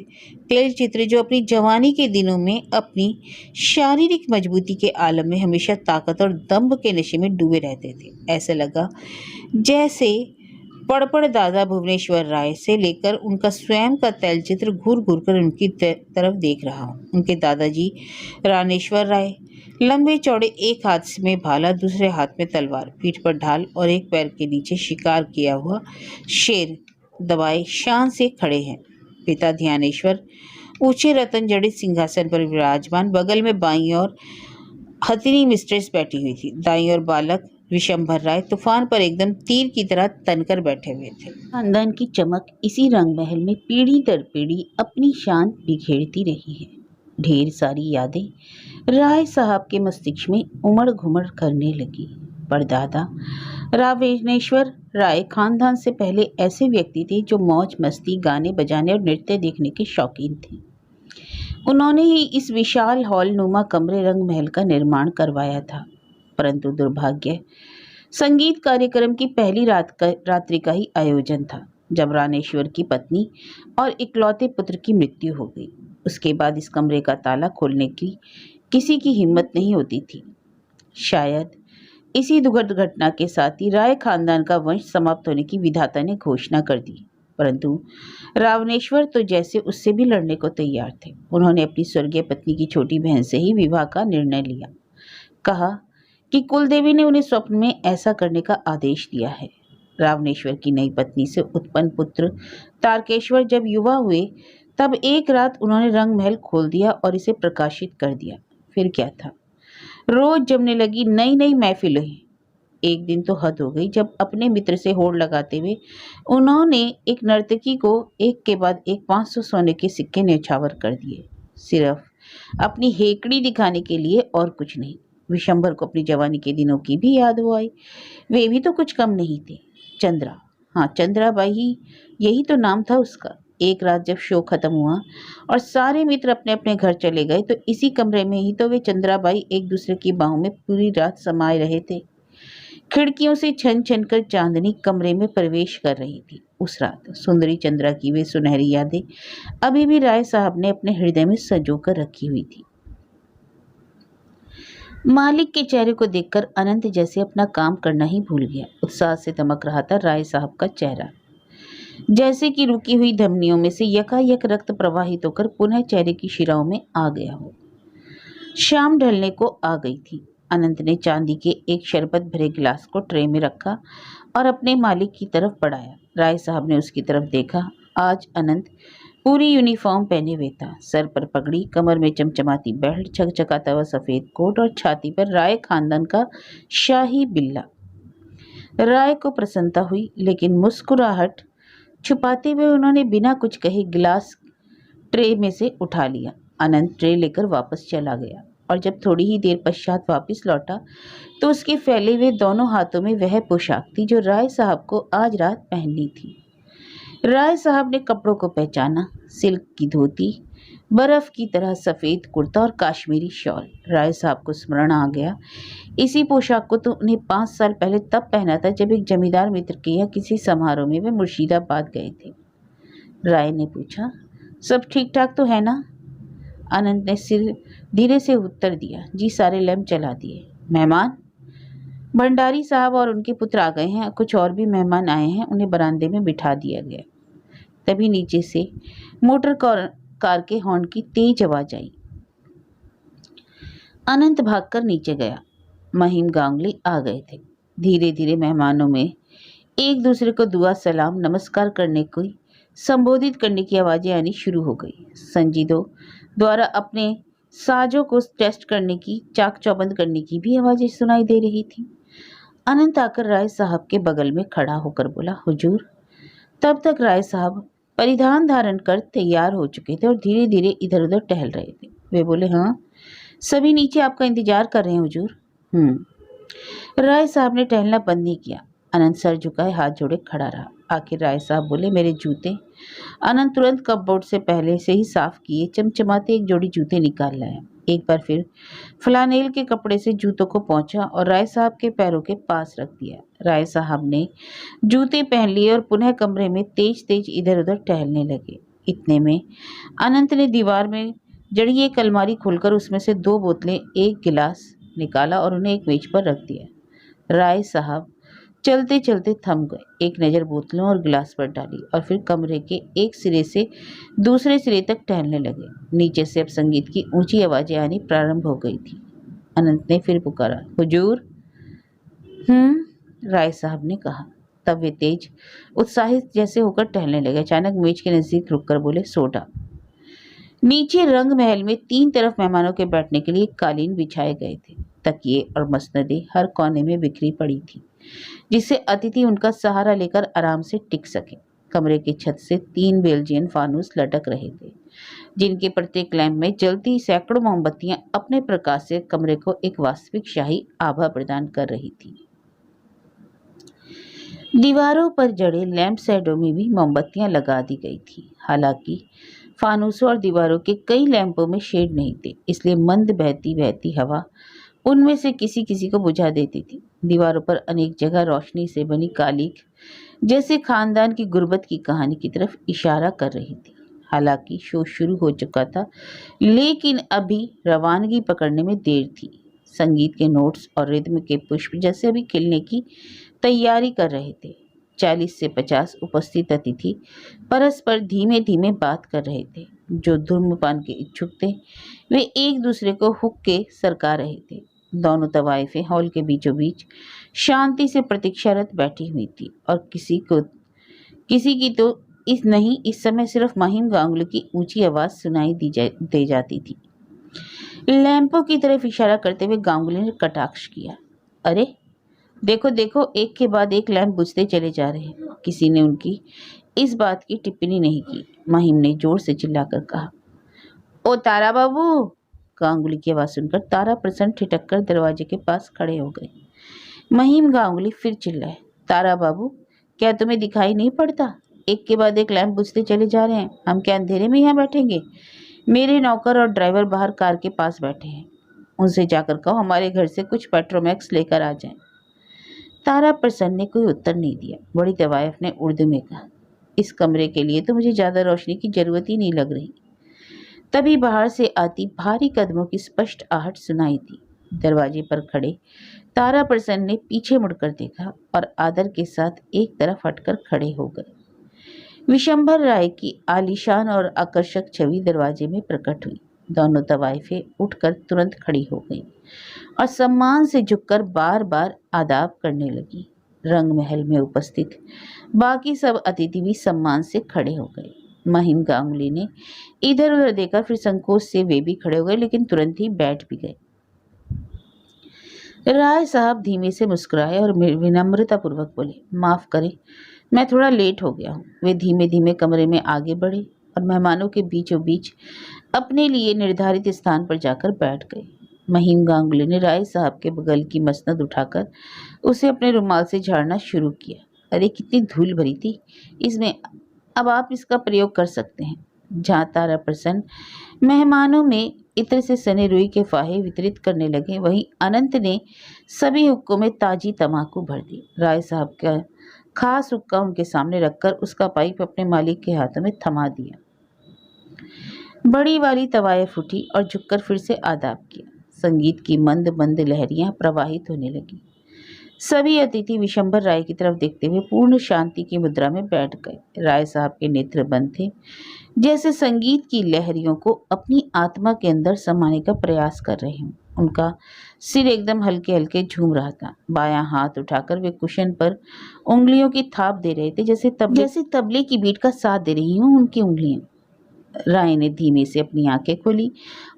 तेल चित्र जो अपनी जवानी के दिनों में अपनी शारीरिक मजबूती के आलम में हमेशा ताकत और दम्भ के नशे में डूबे रहते थे। ऐसा लगा जैसे पड़पड़ दादा भुवनेश्वर राय से लेकर उनका स्वयं का तैलचित्र घूर घूर कर उनकी तरफ देख रहा हूँ। उनके दादाजी रानेश्वर राय लंबे चौड़े, एक हाथ में भाला, दूसरे हाथ में तलवार, पीठ पर ढाल और एक पैर के नीचे शिकार किया हुआ शेर दबाए शान से खड़े हैं। पिता ध्यानेश्वर ऊंचे रतन जड़ित सिंहासन पर विराजमान, बगल में बाईं ओर हथिनी मिस्ट्रेस बैठी हुई थी। दाईं ओर बालक विशंभर राय तूफान पर एकदम तीर की तरह तनकर बैठे हुए थे। खानदान की चमक इसी रंग महल में पीढ़ी दर पीढ़ी अपनी शान बिखेरती रही है। ढेर सारी यादें राय साहब के मस्तिष्क में उमड़ घुमड़ करने लगी। परदादा रावेनेश्वर राय खानदान से पहले ऐसे व्यक्ति थे जो मौज मस्ती, गाने बजाने और नृत्य देखने के शौकीन थे। उन्होंने ही इस विशाल हॉल नुमा कमरे रंग महल का निर्माण करवाया था। परंतु दुर्भाग्य संगीत कार्यक्रम की पहली रात्रि का ही आयोजन था जब रानेश्वर की पत्नी और इकलौते पुत्र की मृत्यु हो गई। उसके बाद इस कमरे का ताला खोलने की किसी की हिम्मत नहीं होती थी। शायद इसी दुखद घटना के साथ ही राय खानदान का वंश समाप्त होने की विधाता ने घोषणा कर दी। परंतु रावणेश्वर तो जैसे उससे भी लड़ने को तैयार थे। उन्होंने अपनी स्वर्गीय पत्नी की छोटी बहन से ही विवाह का निर्णय लिया। कहा कि कुलदेवी ने उन्हें स्वप्न में ऐसा करने का आदेश दिया है। रावणेश्वर की नई पत्नी से उत्पन्न पुत्र तारकेश्वर जब युवा हुए तब एक रात उन्होंने रंग महल खोल दिया और इसे प्रकाशित कर दिया। फिर क्या था, रोज जमने लगी नई नई महफिलें। एक दिन तो हद हो गई जब अपने मित्र से होड़ लगाते हुए उन्होंने एक नर्तकी को एक के बाद एक 500 सोने के सिक्के न्यौछावर कर दिए, सिर्फ अपनी हेकड़ी दिखाने के लिए और कुछ नहीं। विशंभर को अपनी जवानी के दिनों की भी याद हो आई। वे भी तो कुछ कम नहीं थे। चंद्रा, हाँ चंद्राबाई यही तो नाम था उसका। एक रात जब शो खत्म हुआ और सारे मित्र अपने अपने घर चले गए तो इसी कमरे में ही तो वे चंद्राबाई एक दूसरे की बाहों में पूरी रात समाये रहे थे। खिड़कियों से छन छन कर चांदनी कमरे में प्रवेश कर रही थी। उस रात सुंदरी चंद्रा की वे सुनहरी यादें अभी भी राय साहब ने अपने हृदय में संजो कर रखी हुई थी। मालिक के चेहरे को देखकर अनंत जैसे अपना काम करना ही भूल गया। उत्साह से दमक रहा था राय साहब का चेहरा, जैसे कि रुकी हुई धमनियों में से यकायक रक्त प्रवाहित होकर पुनः चेहरे की शिराओं में आ गया हो। शाम ढलने को आ गई थी। अनंत ने चांदी के एक शरबत भरे गिलास को ट्रे में रखा और अपने मालिक की तरफ बढ़ाया। राय साहब ने उसकी तरफ देखा। आज अनंत पूरी यूनिफॉर्म पहने हुए था, सर पर पगड़ी, कमर में चमचमाती बेल्ट, छकछकाता हुआ सफेद कोट और छाती पर राय खानदान का शाही बिल्ला। राय को प्रसन्नता हुई, लेकिन मुस्कुराहट छुपाते हुए उन्होंने बिना कुछ कहे गिलास ट्रे में से उठा लिया। अनंत ट्रे लेकर वापस चला गया और जब थोड़ी ही देर पश्चात वापस लौटा तो उसके फैले हुए दोनों हाथों में वह पोशाक थी जो राय साहब को आज रात पहननी थी। राय साहब ने कपड़ों को पहचाना, सिल्क की धोती, बर्फ की तरह सफ़ेद कुर्ता और काश्मीरी शॉल। राय साहब को स्मरण आ गया, इसी पोशाक को तो उन्हें 5 साल पहले तब पहना था जब एक जमींदार मित्र के यहाँ किसी समारोह में वे मुर्शिदाबाद गए थे। राय ने पूछा, सब ठीक ठाक तो है ना? अनंत ने सिर धीरे से उत्तर दिया, जी सारे लैंप जला दिए। मेहमान? भंडारी साहब और उनके पुत्र आ गए हैं, कुछ और भी मेहमान आए हैं, उन्हें बरामदे में बिठा दिया गया। तभी नीचे से मोटर कार के हॉर्न की तेज आवाज आई। अनंत भागकर नीचे गया। महिम गांगुली आ गए थे। धीरे धीरे मेहमानों में एक दूसरे को दुआ सलाम नमस्कार करने की, संबोधित करने की आवाज़ें आनी शुरू हो गई। संजीदों द्वारा अपने साजों को टेस्ट करने की, चाक चौबंद करने की भी आवाज़ें सुनाई दे रही थी। अनंत आकर राय साहब के बगल में खड़ा होकर बोला, हुजूर। तब तक राय साहब परिधान धारण कर तैयार हो चुके थे और धीरे धीरे इधर उधर टहल रहे थे। वे बोले, हाँ सभी नीचे आपका इंतजार कर रहे हैं हुजूर। राय साहब ने टहलना बंद नहीं किया। अनंत सर झुकाए हाथ जोड़े खड़ा रहा। आखिर राय साहब बोले, मेरे जूते। अनंत तुरंत कपबोर्ड से पहले से ही साफ किए चमचमाते एक जोड़ी जूते निकाल लाया। एक बार फिर फ्लानेल के कपड़े से जूतों को पोंछा और राय साहब के पैरों के पास रख दिया। राय साहब ने जूते पहन लिए और पुनः कमरे में तेज तेज इधर उधर टहलने लगे। इतने में अनंत ने दीवार में जड़ी एक अलमारी खोलकर उसमें से 2 बोतलें, एक गिलास निकाला और उन्हें एक मेज पर रख दिया। राय साहब चलते चलते थम गए, एक नज़र बोतलों और गिलास पर डाली और फिर कमरे के एक सिरे से दूसरे सिरे तक टहलने लगे। नीचे से अब संगीत की ऊंची आवाजें आनी प्रारंभ हो गई थी। अनंत ने फिर पुकारा, हुजूर। राय साहब ने कहा। तब वे तेज उत्साहित जैसे होकर टहलने लगे। अचानक मेज के नजदीक रुककर बोले, सोडा। नीचे रंग महल में 3 तरफ मेहमानों के बैठने के लिए कालीन बिछाए गए थे। तकिए और मसनदें हर कोने में बिखरी पड़ी थी, जिससे अतिथि उनका सहारा लेकर आराम से टिक सके। कमरे की छत से 3 बेल्जियन फानूस लटक रहे थे, जिनके प्रत्येक लैंप में जलती सैकड़ों मोमबत्तियां अपने प्रकाश से कमरे को एक वास्तविक शाही आभा प्रदान कर रही थी। दीवारों पर जड़े लैंप शैडो में भी मोमबत्तियां लगा दी गई थी। हालांकि फानूसों और दीवारों के कई लैंपों में शेड नहीं थे, इसलिए मंद बहती बहती हवा उनमें से किसी किसी को बुझा देती थी। दीवारों पर अनेक जगह रोशनी से बनी कालीक जैसे खानदान की गुर्बत की कहानी की तरफ इशारा कर रही थी। हालांकि शो शुरू हो चुका था, लेकिन अभी रवानगी पकड़ने में देर थी। संगीत के नोट्स और रिद्म के पुष्प जैसे अभी खिलने की तैयारी कर रहे थे। 40 से 50 उपस्थित अतिथि परस्पर धीमे धीमे बात कर रहे थे। जो धूम्रपान के इच्छुक थे वे एक दूसरे को हुक्के सरका रहे थे। दोनों तवाइफें हॉल के बीचों बीच शांति से प्रतीक्षारत बैठी हुई थी और किसी की तो इस समय सिर्फ महिम गांगुली की ऊंची आवाज सुनाई दे जाती थी। लैंपों की तरफ इशारा करते हुए गांगुली ने कटाक्ष किया, अरे देखो देखो, एक के बाद एक लैंप बुझते चले जा रहे हैं। किसी ने उनकी इस बात की टिप्पणी नहीं की। महिम ने जोर से चिल्लाकर कहा, ओ तारा बाबू। गांगुली की आवाज सुनकर तारा प्रसन्न ठिठक कर दरवाजे के पास खड़े हो गए। महिम गांगुली फिर चिल्लाए, तारा बाबू, क्या तुम्हें दिखाई नहीं पड़ता? एक के बाद एक लैंप बुझते चले जा रहे हैं। हम क्या अंधेरे में यहाँ बैठेंगे? मेरे नौकर और ड्राइवर बाहर कार के पास बैठे हैं। उनसे जाकर कहो हमारे घर से कुछ पेट्रोमैक्स लेकर आ जाएं। तारा प्रसन्न ने कोई उत्तर नहीं दिया। बड़ी तवायफ ने उर्दू में कहा, इस कमरे के लिए तो मुझे ज्यादा रोशनी की जरूरत ही नहीं लग रही। तभी बाहर से आती भारी कदमों की स्पष्ट आहट सुनाई दी। दरवाजे पर खड़े तारा प्रसन्न ने पीछे मुड़कर देखा और आदर के साथ एक तरफ हटकर खड़े हो गए। विशंभर राय की आलीशान और आकर्षक छवि दरवाजे में प्रकट हुई। दोनों तवाइफें उठकर तुरंत खड़ी हो गईं और सम्मान से झुककर बार बार आदाब करने लगी। रंग महल में उपस्थित बाकी सब अतिथि भी सम्मान से खड़े हो गए। महिम गांगुली ने इधर उधर देखा, फिर संकोच से वे भी खड़े हो गए, लेकिन तुरंत ही बैठ भी गए। राय साहब धीमे से मुस्कुराए और विनम्रता पूर्वक बोले, माफ करें, मैं थोड़ा लेट हो गया हूँ। वे धीमे धीमे कमरे में आगे बढ़े और मेहमानों के बीचों बीच अपने लिए निर्धारित स्थान पर जाकर बैठ गए। महिम गांगुली ने राय साहब के बगल की मसनद उठाकर उसे अपने रुमाल से झाड़ना शुरू किया। अरे कितनी धूल भरी थी इसमें, अब आप इसका प्रयोग कर सकते हैं। जहाँ तारा प्रसन्न मेहमानों में इत्र से सने रुई के फाहे वितरित करने लगे, वहीं अनंत ने सभी हुक्कों में ताजी तमाकू भर दी। राय साहब का खास हुक्का उनके सामने रखकर उसका पाइप अपने मालिक के हाथों में थमा दिया। बड़ी वाली तवायफ उठी और झुककर फिर से आदाब किया। संगीत की मंद मंद लहरियां प्रवाहित होने लगी। सभी अतिथि विशंभर राय की तरफ देखते हुए पूर्ण शांति की मुद्रा में बैठ गए। राय साहब के नेत्र बंद थे, जैसे संगीत की लहरियों को अपनी आत्मा के अंदर समाने का प्रयास कर रहे हों। उनका सिर एकदम हल्के हल्के झूम रहा था। बायां हाथ उठाकर वे कुशन पर उंगलियों की थाप दे रहे थे, जैसे तबले की बीट का साथ दे रही हों उनकी उंगलियां। राय ने धीमे से अपनी आंखें खोली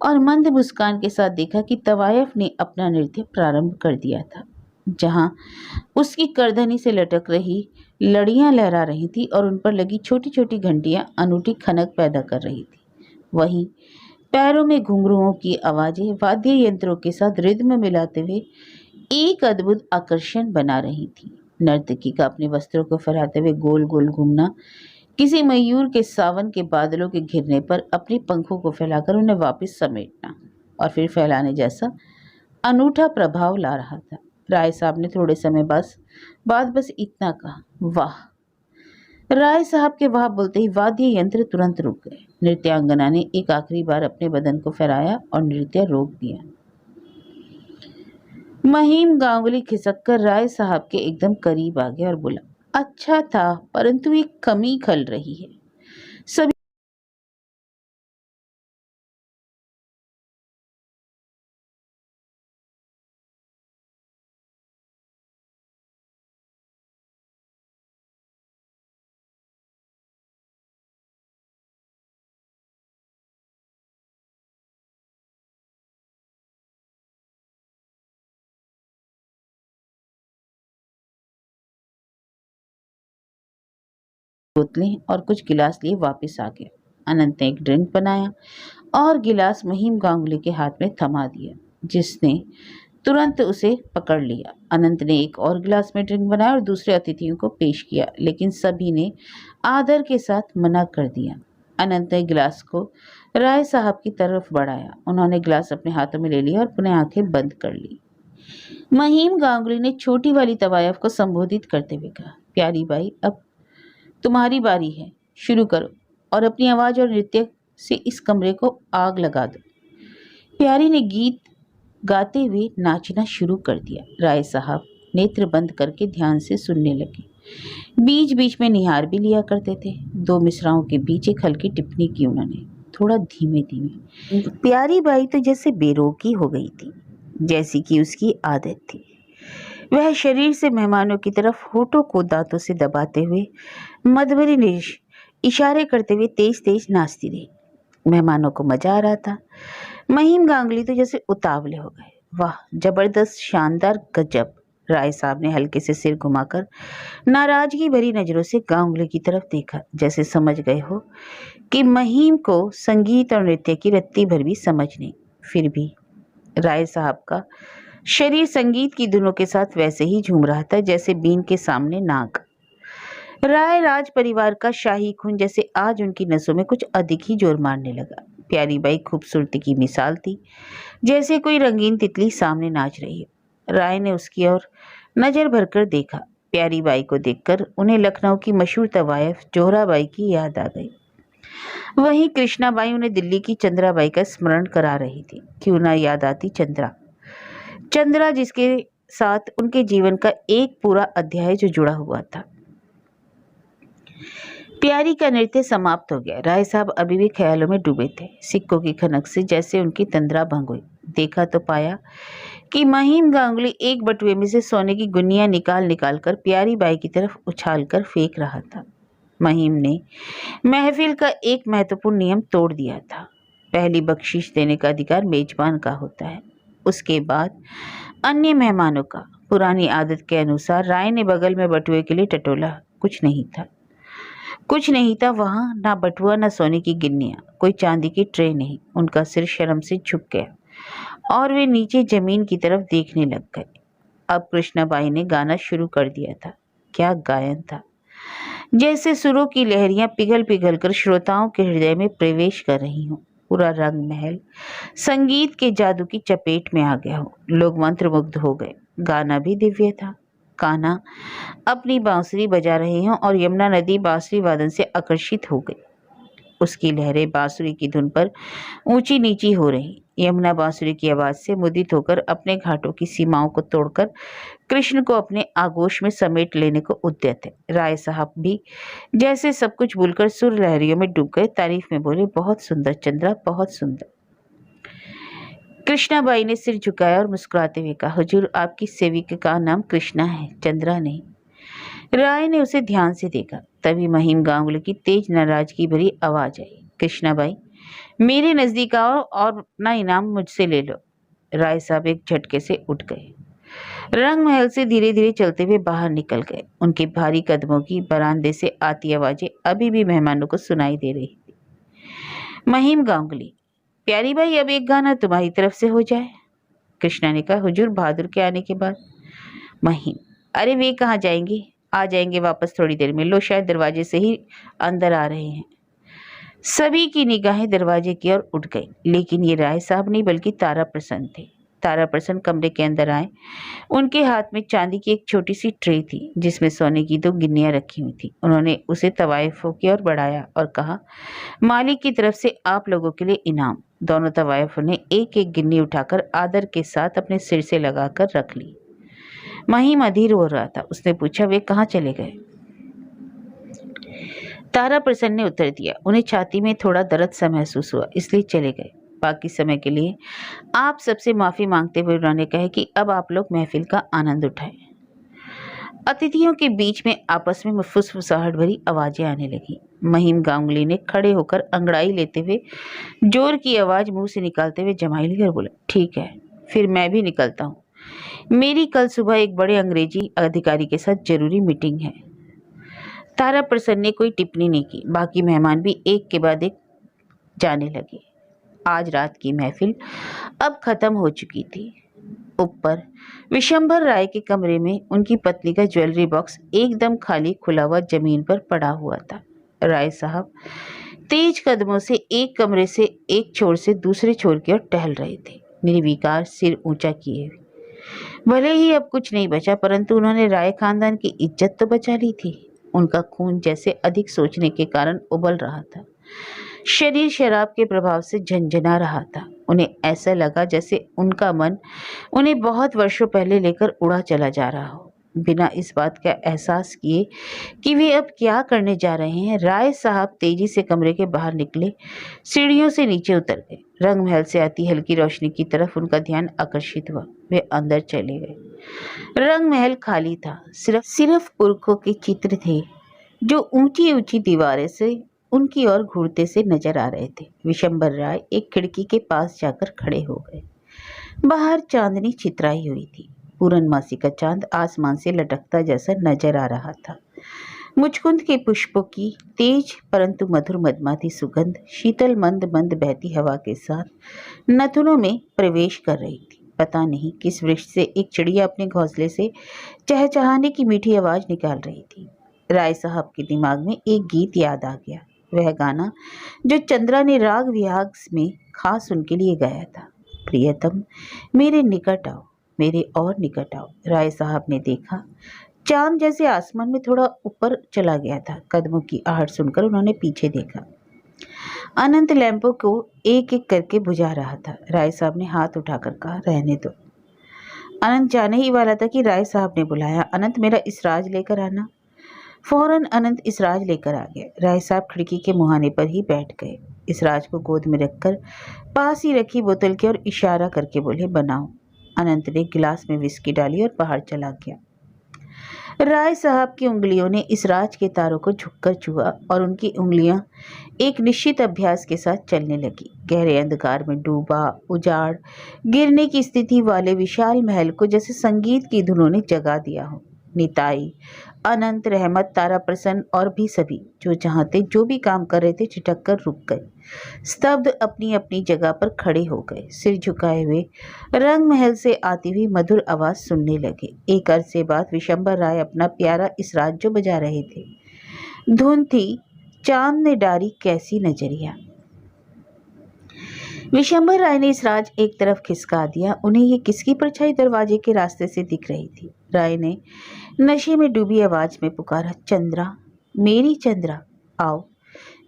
और मंद मुस्कान के साथ देखा कि तवायफ ने अपना नृत्य प्रारंभ कर दिया था। जहां उसकी करधनी से लटक रही लड़ियां लहरा रही थी और उन पर लगी छोटी छोटी घंटियां अनूठी खनक पैदा कर रही थी, वहीं पैरों में घुंघरुओं की आवाजें वाद्य यंत्रों के साथ रिद्म मिलाते हुए एक अद्भुत आकर्षण बना रही थी। नर्तकी का अपने वस्त्रों को फहराते हुए गोल गोल घूमना, किसी मयूर के सावन के बादलों के घिरने पर अपने पंखों को फैलाकर उन्हें वापस समेटना और फिर फैलाने जैसा अनूठा प्रभाव ला रहा था। राय साहब ने थोड़े समय बाद बस इतना कहा, वाह। राय साहब के वाह बोलते ही वाद्य यंत्र तुरंत रुक गए। नृत्यांगना ने एक आखिरी बार अपने बदन को फहराया और नृत्य रोक दिया। महिम गांगुली खिसक कर राय साहब के एकदम करीब आ गया और बोला, अच्छा था, परंतु एक कमी खल रही है। सभी बोतलें और कुछ गिलास लिए वापस आ गया। अनंत ने एक ड्रिंक बनाया और गिलास महिम गांगुली के हाथ में थमा दिया, जिसने तुरंत उसे पकड़ लिया। अनंत ने एक और गिलास में ड्रिंक बनाया और दूसरे अतिथियों को पेश किया, लेकिन सभी ने आदर के साथ मना कर दिया। अनंत ने गिलास को राय साहब की तरफ बढ़ाया। उन्होंने गिलास अपने हाथों में ले लिया और पुनः आंखें बंद कर ली। महिम गांगुली ने छोटी वाली तवायफ को संबोधित करते हुए कहा, प्यारी बाई, अब तुम्हारी बारी है, शुरू करो और अपनी आवाज और नृत्य से इस कमरे को आग लगा दो। प्यारी ने गीत गाते हुए नाचना शुरू कर दिया। राय साहब नेत्र बंद करके ध्यान से सुनने लगे। बीच बीच में निहार भी लिया करते थे। दो मिसराओं के बीच एक हल्की टिप्पणी की उन्होंने, थोड़ा धीमे धीमे। प्यारी बाई तो जैसे बेरोकी हो गई थी, जैसी कि उसकी आदत थी। वह शरीर से मेहमानों की तरफ होठों को दांतों से दबाते हुए मधुरी निश इशारे करते हुए तेज तेज नाचती रही। मेहमानों को मजा आ रहा था। महिम गांगुली तो जैसे उतावले हो गए। वाह, जबरदस्त, शानदार, गजब। राय साहब ने हल्के से सिर घुमाकर नाराजगी भरी नजरों से गांगुली की तरफ देखा, जैसे समझ गए हो कि महिम को संगीत और नृत्य की रत्ती भर भी समझ नहीं। फिर भी राय साहब का शरीर संगीत की धुनों के साथ वैसे ही झूम रहा था जैसे बीन के सामने नाग। राय राज परिवार का शाही खून जैसे आज उनकी नसों में कुछ अधिक ही जोर मारने लगा। प्यारी बाई खूबसूरती की मिसाल थी, जैसे कोई रंगीन तितली सामने नाच रही है। राय ने उसकी ओर नजर भरकर देखा। प्यारी बाई को देखकर उन्हें लखनऊ की मशहूर तवायफ जोहराबाई की याद आ गई। वहीं कृष्णाबाई उन्हें दिल्ली की चंद्राबाई का स्मरण करा रही थी। क्यों ना याद आती चंद्रा जिसके साथ उनके जीवन का एक पूरा अध्याय जो जुड़ा हुआ था। प्यारी का नृत्य समाप्त हो गया। राय साहब अभी भी ख्यालों में डूबे थे। सिक्कों की खनक से जैसे उनकी तंद्रा भंग हुई। देखा तो पाया कि महिम गांगुली एक बटुए में से सोने की गुनिया निकाल निकाल कर प्यारी बाई की तरफ उछाल कर फेंक रहा था। महिम ने महफिल का एक महत्वपूर्ण नियम तोड़ दिया था। पहली बख्शीश देने का अधिकार मेजबान का होता है, उसके बाद अन्य मेहमानों का। पुरानी आदत के अनुसार राय ने बगल में बटुए के लिए टटोला। कुछ नहीं था वहां, ना बटुआ, ना सोने की गिन्नियां, कोई चांदी की ट्रे नहीं। उनका सिर शर्म से झुक गया और वे नीचे जमीन की तरफ देखने लग गए। अब कृष्णाबाई ने गाना शुरू कर दिया था। क्या गायन था! जैसे सुरों की लहरियां पिघल पिघल कर श्रोताओं के हृदय में प्रवेश कर रही हों। पूरा रंग महल संगीत के जादू की चपेट में आ गया हो। लोग मंत्रमुग्ध हो गए। गाना भी दिव्य था। कान्हा अपनी बांसुरी बजा रहे हों और यमुना नदी बांसुरी वादन से आकर्षित हो गई। उसकी लहरें बांसुरी की धुन पर ऊंची नीची हो रही। यमुना बांसुरी की आवाज से मुदित होकर अपने घाटों की सीमाओं को तोड़कर कृष्ण को अपने आगोश में समेट लेने को उद्यत है। राय साहब भी जैसे सब कुछ भूलकर सुर लहरियों में डूब गए। तारीफ में बोले, बहुत सुंदर चंद्रा, बहुत सुंदर। कृष्णाबाई ने सिर झुकाया और मुस्कुराते हुए कहा, हुजूर, आपकी सेविका का नाम कृष्णा है, चंद्रा नहीं। राय ने उसे ध्यान से देखा। तभी महिम गांगुली की तेज नाराजगी भरी आवाज आई, कृष्णाबाई, मेरे नजदीक आओ और अपना इनाम मुझसे ले लो। राय साहब एक झटके से उठ गए। रंग महल से धीरे धीरे चलते हुए बाहर निकल गए। उनके भारी कदमों की बरामदे से आती आवाजें अभी भी मेहमानों को सुनाई दे रही थी। महिम गांगुली, प्यारी भाई, अब एक गाना तुम्हारी तरफ से हो जाए। कृष्णा ने कहा, हुजूर, बहादुर के आने के बाद। महिम, अरे वे कहाँ जाएंगे, आ जाएंगे वापस थोड़ी देर में, लो शायद दरवाजे से ही अंदर आ रहे हैं। सभी की निगाहें दरवाजे की ओर उठ गई, लेकिन ये राय साहब नहीं बल्कि तारा प्रसन्न थे। तारा प्रसन्न कमरे के अंदर आए। उनके हाथ में चांदी की एक छोटी सी ट्रे थी जिसमें सोने की 2 गिन्नियां रखी हुई थी। उन्होंने उसे तवायफों की ओर बढ़ाया और कहा, मालिक की तरफ से आप लोगों के लिए इनाम। दोनों तवायफों ने एक एक गिन्नी उठाकर आदर के साथ अपने सिर से लगाकर रख ली। महिम अधीर हो रहा था। उसने पूछा, वे कहाँ चले गए? तारा प्रसन्न ने उत्तर दिया, उन्हें छाती में थोड़ा दर्द सा महसूस हुआ, इसलिए चले गए। बाकी समय के लिए आप सबसे माफी मांगते हुए उन्होंने कहा कि अब आप लोग महफिल का आनंद उठाएं। अतिथियों के बीच में आपस में फुसफुसाहट भरी आवाजें आने लगी। महिम गांगुली ने खड़े होकर अंगड़ाई लेते हुए जोर की आवाज मुंह से निकालते हुए जमाई ली और बोला, ठीक है, फिर मैं भी निकलता हूँ। मेरी कल सुबह एक बड़े अंग्रेजी अधिकारी के साथ जरूरी मीटिंग है। तारा प्रसन्न ने कोई टिप्पणी नहीं की। बाकी मेहमान भी एक के बाद एक जाने लगे। आज रात की महफिल अब खत्म हो चुकी थी। ऊपर विशंभर राय के कमरे में उनकी पत्नी का ज्वेलरी बॉक्स एकदम खाली खुला हुआ जमीन पर पड़ा हुआ था। राय साहब तेज कदमों से एक कमरे से एक छोर से दूसरे छोर की ओर टहल रहे थे, निर्विकार सिर ऊंचा किए हुए। भले ही अब कुछ नहीं बचा, परंतु उन्होंने राय खानदान की इज्जत तो बचा ली थी। उनका खून जैसे अधिक सोचने के कारण उबल रहा था। शरीर शराब के प्रभाव से झंझना रहा था। उन्हें ऐसा लगा जैसे उनका मन उन्हें बहुत वर्षों पहले लेकर उड़ा चला जा रहा हो। बिना इस बात का एहसास किए कि वे अब क्या करने जा रहे हैं, राय साहब तेजी से कमरे के बाहर निकले, सीढ़ियों से नीचे उतर गए। रंग महल से आती हल्की रोशनी की तरफ उनका ध्यान आकर्षित हुआ। वे अंदर चले गए। रंग महल खाली था। सिर्फ पुरखों के चित्र थे जो ऊंची ऊंची दीवारें से उनकी ओर घूरते से नजर आ रहे थे। विशंभर राय एक खिड़की के पास जाकर खड़े हो गए। बाहर चांदनी छितराई हुई थी। पूर्णमासी का चांद आसमान से लटकता जैसा नजर आ रहा था। मुचकुंद के पुष्पों की तेज परंतु मधुर मदमाती सुगंध शीतल मंद मंद बहती हवा के साथ नथुनों में प्रवेश कर रही थी। पता नहीं किस वृक्ष से एक चिड़िया अपने घोंसले से चहचहाने की मीठी आवाज निकाल रही थी। राय साहब के दिमाग में एक गीत याद आ गया, वह गाना जो चंद्रा ने राग विहाग में खास उनके लिए गाया था, प्रियतम मेरे निकट आओ, मेरे और निकट आओ। राय साहब ने देखा चांद जैसे आसमान में थोड़ा ऊपर चला गया था। कदमों की आहट सुनकर उन्होंने पीछे देखा। अनंत लैंपों को एक एक करके बुझा रहा था। राय साहब ने हाथ उठाकर कहा, रहने दो। अनंत जाने ही वाला था कि राय साहब ने बुलाया, अनंत मेरा इसराज लेकर आना। फौरन अनंत इसराज लेकर आ गया। राय साहब खिड़की के मुहाने पर ही बैठ गए। इसराज को गोद में रखकर पास ही रखी बोतल की ओर इशारा करके बोले, बनाओ। अनंत ने गिलास में विस्की डाली और बाहर चला गया। राय साहब की उंगलियों ने इसराज के तारों को झुककर छुआ और उनकी उंगलियां एक निश्चित अभ्यास के साथ चलने लगी। गहरे अंधकार में डूबा, उजाड़ गिरने की स्थिति वाले विशाल महल को जैसे संगीत की धुनों ने जगा दिया हो। निताई, अनंत, रहमत, तारा प्रसन्न और भी सभी जो जहाँ थे, जो भी काम कर रहे थे, छिटक कर रुक गए। स्तब्ध अपनी अपनी जगह पर खड़े हो गए, सिर झुकाए हुए रंग महल से आती हुई मधुर आवाज सुनने लगे। एक अरसे बाद विशंभर राय अपना प्यारा इसराज जो बजा रहे थे। धुन थी, चांद ने डारी कैसी नजरिया। विशंभर राय ने इसराज एक तरफ खिसका दिया। उन्हें ये किसकी परछाई दरवाजे के रास्ते से दिख रही थी। राय ने नशे में डूबी आवाज में पुकारा, चंद्रा, मेरी चंद्रा, आओ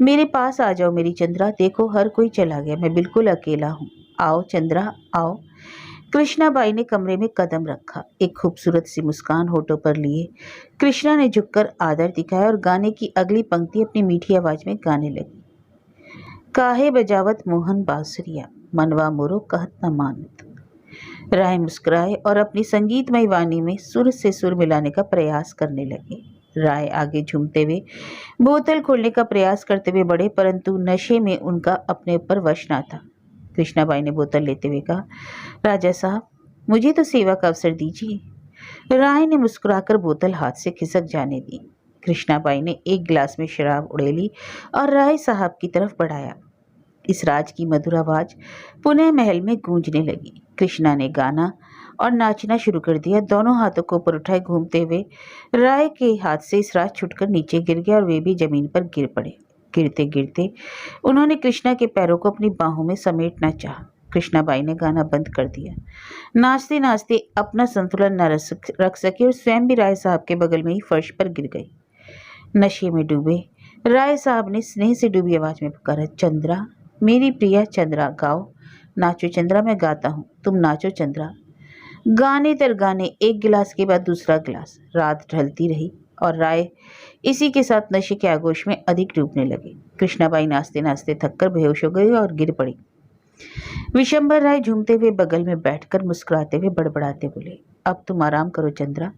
मेरे पास आ जाओ। मेरी चंद्रा, देखो हर कोई चला गया, मैं बिल्कुल अकेला हूँ। आओ चंद्रा, आओ। कृष्णाबाई ने कमरे में कदम रखा। एक खूबसूरत सी मुस्कान होठों पर लिए कृष्णा ने झुककर आदर दिखाया और गाने की अगली पंक्ति अपनी मीठी आवाज में गाने लगी। काहे बजावत मोहन बांसुरिया, मनवा मोरो कहत न मानत। राय मुस्कुराए और अपनी संगीतमय वाणी में सुर से सुर मिलाने का प्रयास करने लगे। राय आगे झूमते हुए बोतल खोलने का प्रयास करते हुए बढ़े, परंतु नशे में उनका अपने ऊपर वश न था। कृष्णाबाई ने बोतल लेते हुए कहा, राजा साहब, मुझे तो सेवा का अवसर दीजिए। राय ने मुस्कुराकर बोतल हाथ से खिसक जाने दी। कृष्णाबाई ने एक गिलास में शराब उड़ेली और राय साहब की तरफ बढ़ाया। इस राज की मधुर आवाज पुनः महल में गूंजने लगी। कृष्णा ने गाना और नाचना शुरू कर दिया। दोनों हाथों को ऊपर उठाए घूमते हुए राय के हाथ से इस रात छूटकर नीचे गिर गया और वे भी जमीन पर गिर पड़े। गिरते गिरते उन्होंने कृष्णा के पैरों को अपनी बाहों में समेटना चाहा। कृष्णाबाई ने गाना बंद कर दिया। नाचते नाचते अपना संतुलन न रख सकी और स्वयं भी राय साहब के बगल में ही फर्श पर गिर गई। नशे में डूबे राय साहब ने स्नेह से डूबी आवाज में पुकारा, चंद्रा, मेरी प्रिया चंद्रा, गाओ, नाचो चंद्रा, मैं गाता हूँ, तुम नाचो चंद्रा। गाने दर गाने एक गिलास के बाद दूसरा गिलास। रात ढलती रही और राय इसी के साथ नशे के आगोश में अधिक डूबने लगे। कृष्णाबाई नाचते नाचते थककर बेहोश हो गई और गिर पड़ी। विशंबर राय झूमते हुए बगल में बैठकर मुस्कुराते हुए बड़बड़ाते बोले, अब तुम आराम करो चंद्रा,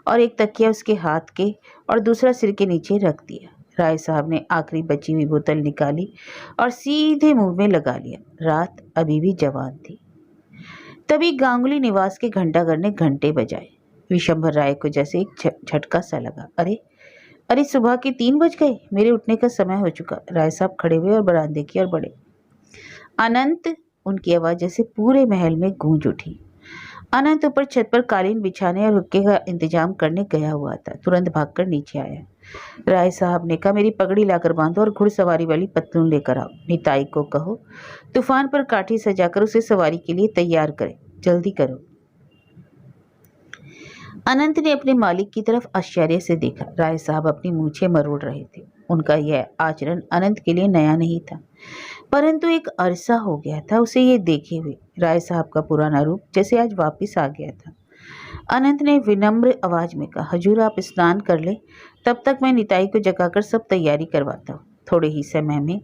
और एक तकिया उसके हाथ के और दूसरा सिर के नीचे रख दिया। राय साहब ने आखिरी बची हुई बोतल निकाली और सीधे मुंह में लगा लिया। रात अभी भी जवान थी। तभी गांगुली निवास के घंटाघर ने घंटे बजाए। विशंभर राय को जैसे एक झटका सा लगा। अरे अरे, सुबह के 3 बज गए, मेरे उठने का समय हो चुका। राय साहब खड़े हुए और बरामदे की ओर बढ़े। अनंत, उनकी आवाज जैसे पूरे महल में गूंज उठी। अनंत ऊपर छत पर कालीन बिछाने और हुक्के का इंतजाम करने गया हुआ था। तुरंत भागकर नीचे आया। राय साहब ने कहा, मेरी पगड़ी लाकर बांधो और घुड़सवारी वाली पतलून लेकर आओ। निताई को कहो तूफान पर काठी सजाकर उसे सवारी के लिए तैयार करे, जल्दी करो। अनंत ने अपने मालिक की तरफ आश्चर्य से देखा। राय साहब अपनी मूछें मरोड़ रहे थे। उनका यह आचरण अनंत के लिए नया नहीं था, परंतु एक अरसा हो गया था उसे ये देखे हुए। राय साहब का पुराना रूप जैसे आज वापस आ गया था। अनंत ने विनम्र आवाज में कहा, हजूर आप स्नान कर ले, तब तक मैं निताई को जगाकर सब तैयारी करवाता हूँ। थोड़े ही समय में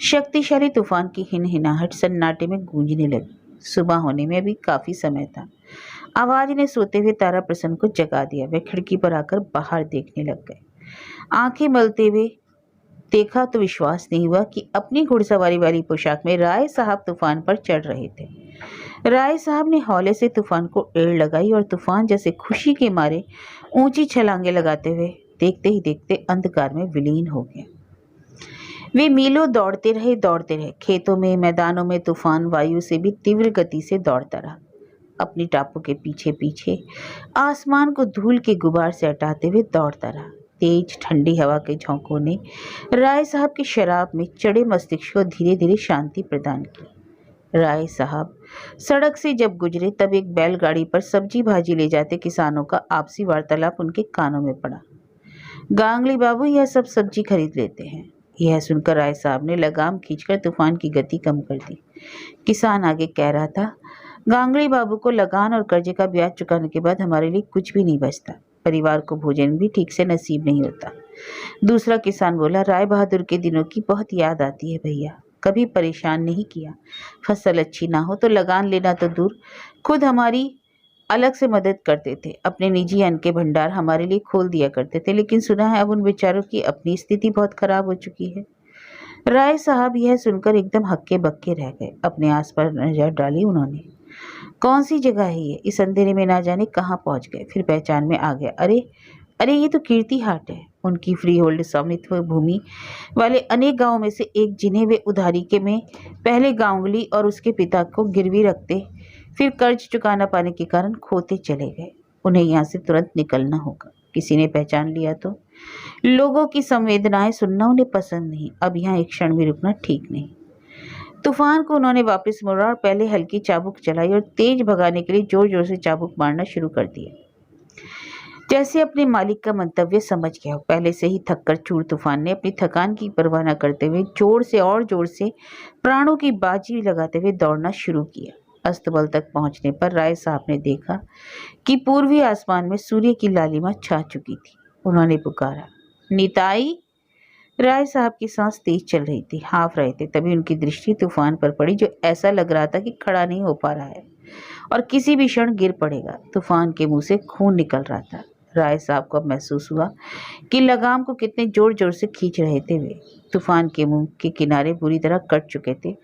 शक्तिशाली तूफान की हिनहिनाहट सन्नाटे में गूंजने लगी। सुबह होने में भी काफी समय था। आवाज ने सोते हुए तारा प्रसन्न को जगा दिया। वे खिड़की पर आकर बाहर देखने लग गए। आंखें मलते हुए देखा तो विश्वास नहीं हुआ कि अपनी घुड़सवारी वाली पोशाक में राय साहब तूफान पर चढ़ रहे थे। राय साहब ने हौले से तूफान को एड़ लगाई और तूफान जैसे खुशी के मारे ऊंची छलांगे लगाते हुए देखते ही देखते अंधकार में विलीन हो गया। वे मीलों दौड़ते रहे। खेतों में, मैदानों में तूफान वायु से भी तीव्र गति से दौड़ता रहा। अपनी टापू के पीछे पीछे आसमान को धूल के गुबार से हटाते हुए दौड़ता रहा। तेज ठंडी हवा के झोंकों ने राय साहब के शराब में चढ़े मस्तिष्क को धीरे धीरे शांति प्रदान की। राय साहब सड़क से जब गुजरे तब एक बैलगाड़ी पर सब्जी भाजी ले जाते किसानों का आपसी वार्तालाप उनके कानों में पड़ा। गांगली बाबू यह सब सब्जी खरीद लेते हैं। यह सुनकर राय साहब ने लगाम खींचकर तूफान की गति कम कर दी। किसान आगे कह रहा था, गांगली बाबू को लगान और कर्जे का ब्याज चुकाने के बाद हमारे लिए कुछ भी नहीं बचता। परिवार को भोजन भी ठीक से नसीब नहीं होता। दूसरा किसान बोला, राय बहादुर के दिनों की बहुत याद आती है भैया, कभी परेशान नहीं किया। फसल अच्छी ना हो तो लगान लेना तो दूर, खुद हमारी अलग से मदद करते थे। अपने निजी अन्न के भंडार हमारे लिए खोल दिया करते थे, लेकिन सुना है अब उन बेचारों की अपनी स्थिति बहुत खराब हो चुकी है। राय साहब यह सुनकर एकदम हक्के बक्के रह गए। अपने आसपास नजर डाली उन्होंने। कौन सी जगह है ये? इस अंधेरे में ना जाने कहाँ पहुंच गए। फिर पहचान में आ गया, अरे अरे, ये तो कीर्ति हाट है। उनकी फ्री होल्ड स्वामित्व भूमि वाले अनेक गांवों में से एक, जिन्हें वे उधारी के में पहले गांगुली और उसके पिता को गिरवी रखते, फिर कर्ज चुका न पाने के कारण खोते चले गए। उन्हें यहाँ से तुरंत निकलना होगा। किसी ने पहचान लिया तो? लोगों की संवेदनाएं सुनना उन्हें पसंद नहीं। अब यहाँ एक क्षण भी रुकना ठीक नहीं। तूफान को उन्होंने वापस मोड़ा और पहले हल्की चाबुक चलाई और तेज भगाने के लिए जोर जोर से चाबुक मारना शुरू कर दिया। जैसे अपने मालिक का मंतव्य समझ गया हो। पहले से ही थककर चूर तूफान ने अपनी थकान की परवाह न करते हुए जोर से और जोर से प्राणों की बाजी लगाते हुए दौड़ना शुरू किया। अस्तबल तक पहुंचने पर राय साहब ने देखा कि पूर्वी आसमान में सूर्य की लालिमा छा चुकी थी। उन्होंने पुकारा, निताई। राय साहब की सांस तेज चल रही थी, हाँफ रहे थे। तभी उनकी दृष्टि तूफान पर पड़ी, जो ऐसा लग रहा था कि खड़ा नहीं हो पा रहा है और किसी भी क्षण गिर पड़ेगा। तूफान के मुंह से खून निकल रहा था। राय साहब को अब महसूस हुआ कि लगाम को कितने जोर जोर से खींच रहे थे वे। तूफान के मुंह के किनारे बुरी तरह कट चुके थे।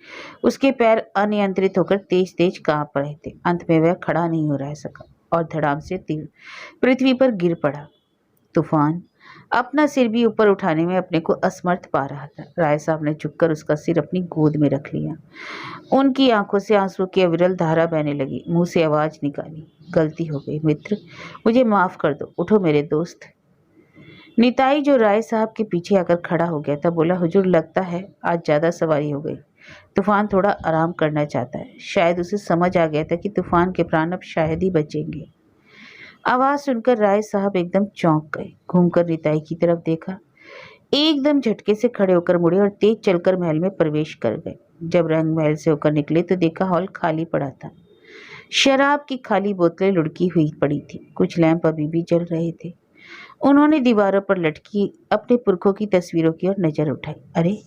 उसके पैर अनियंत्रित होकर तेज तेज कांप रहे थे। अंत में वह खड़ा नहीं हो रह सका और धड़ाम से पृथ्वी पर गिर पड़ा। तूफान अपना सिर भी ऊपर उठाने में अपने को असमर्थ पा रहा था। राय साहब ने झुककर उसका सिर अपनी गोद में रख लिया। उनकी आंखों से आंसू की अविरल धारा बहने लगी। मुंह से आवाज निकाली, गलती हो गई मित्र, मुझे माफ कर दो, उठो मेरे दोस्त। निताई जो राय साहब के पीछे आकर खड़ा हो गया था बोला, हुजूर लगता है आज ज्यादा सवारी हो गई। तूफान थोड़ा आराम करना चाहता है। शायद उसे समझ आ गया था कि तूफान के प्राण अब शायद ही बचेंगे। आवाज सुनकर राय साहब एकदम चौंक गए। घूमकर निताई की तरफ देखा, एकदम झटके से खड़े होकर मुड़े और तेज चलकर महल में प्रवेश कर गए। जब रंग महल से होकर निकले तो देखा हॉल खाली पड़ा था। शराब की खाली बोतलें लुढ़की हुई पड़ी थी, कुछ लैंप अभी भी जल रहे थे। उन्होंने दीवारों पर लटकी अपने पुरखों की तस्वीरों की ओर नजर उठाई। अरे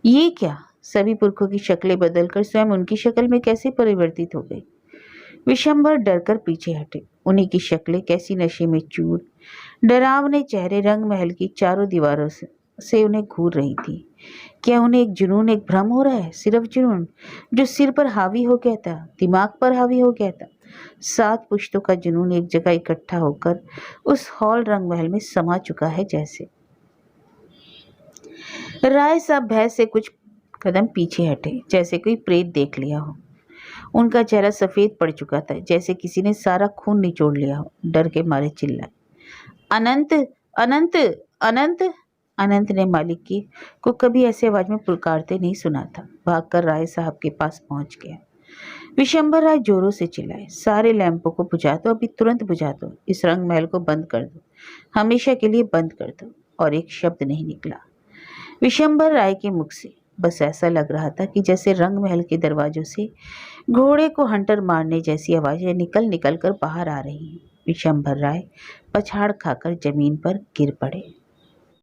ये क्या? सभी पुरखों की शक्लें बदलकर स्वयं उनकी शक्ल में कैसे परिवर्तित हो गई। विशंभर डरकर पीछे हटे। उन्हीं की शक्लें कैसी नशे में चूर, डरावने चेहरे रंग महल की चारों दीवारों से उन्हें घूर रही थी। क्या उन्हें एक जुनून, एक भ्रम हो रहा है? सिर्फ जुनून जो सिर पर हावी हो गया था, दिमाग पर हावी हो गया था। 7 पुश्तों का जुनून एक जगह इकट्ठा होकर उस हॉल रंग महल में समा चुका है जैसे। राय साहब भय से कुछ कदम पीछे हटे, जैसे कोई प्रेत देख लिया हो। उनका चेहरा सफेद पड़ चुका था, जैसे किसी ने सारा खून निचोड़ लिया हो। डर के मारे चिल्लाए, अनंत अनंत अनंत। अनंत ने मालिक की को कभी ऐसे आवाज में पुकारते नहीं सुना था। भागकर राय साहब के पास पहुंच गया। विशंबर राय जोरों से चिल्लाए, सारे लैंपों को बुझा दो, अभी तुरंत बुझा दो। इस रंग महल को बंद कर दो, हमेशा के लिए बंद कर दो। और एक शब्द नहीं निकला विशंबर राय के मुख से। बस ऐसा लग रहा था कि जैसे रंग महल के दरवाजों से घोड़े को हंटर मारने जैसी आवाजें निकल निकल कर बाहर आ रही हैं। विशंभर राय पछाड़ खाकर जमीन पर गिर पड़े।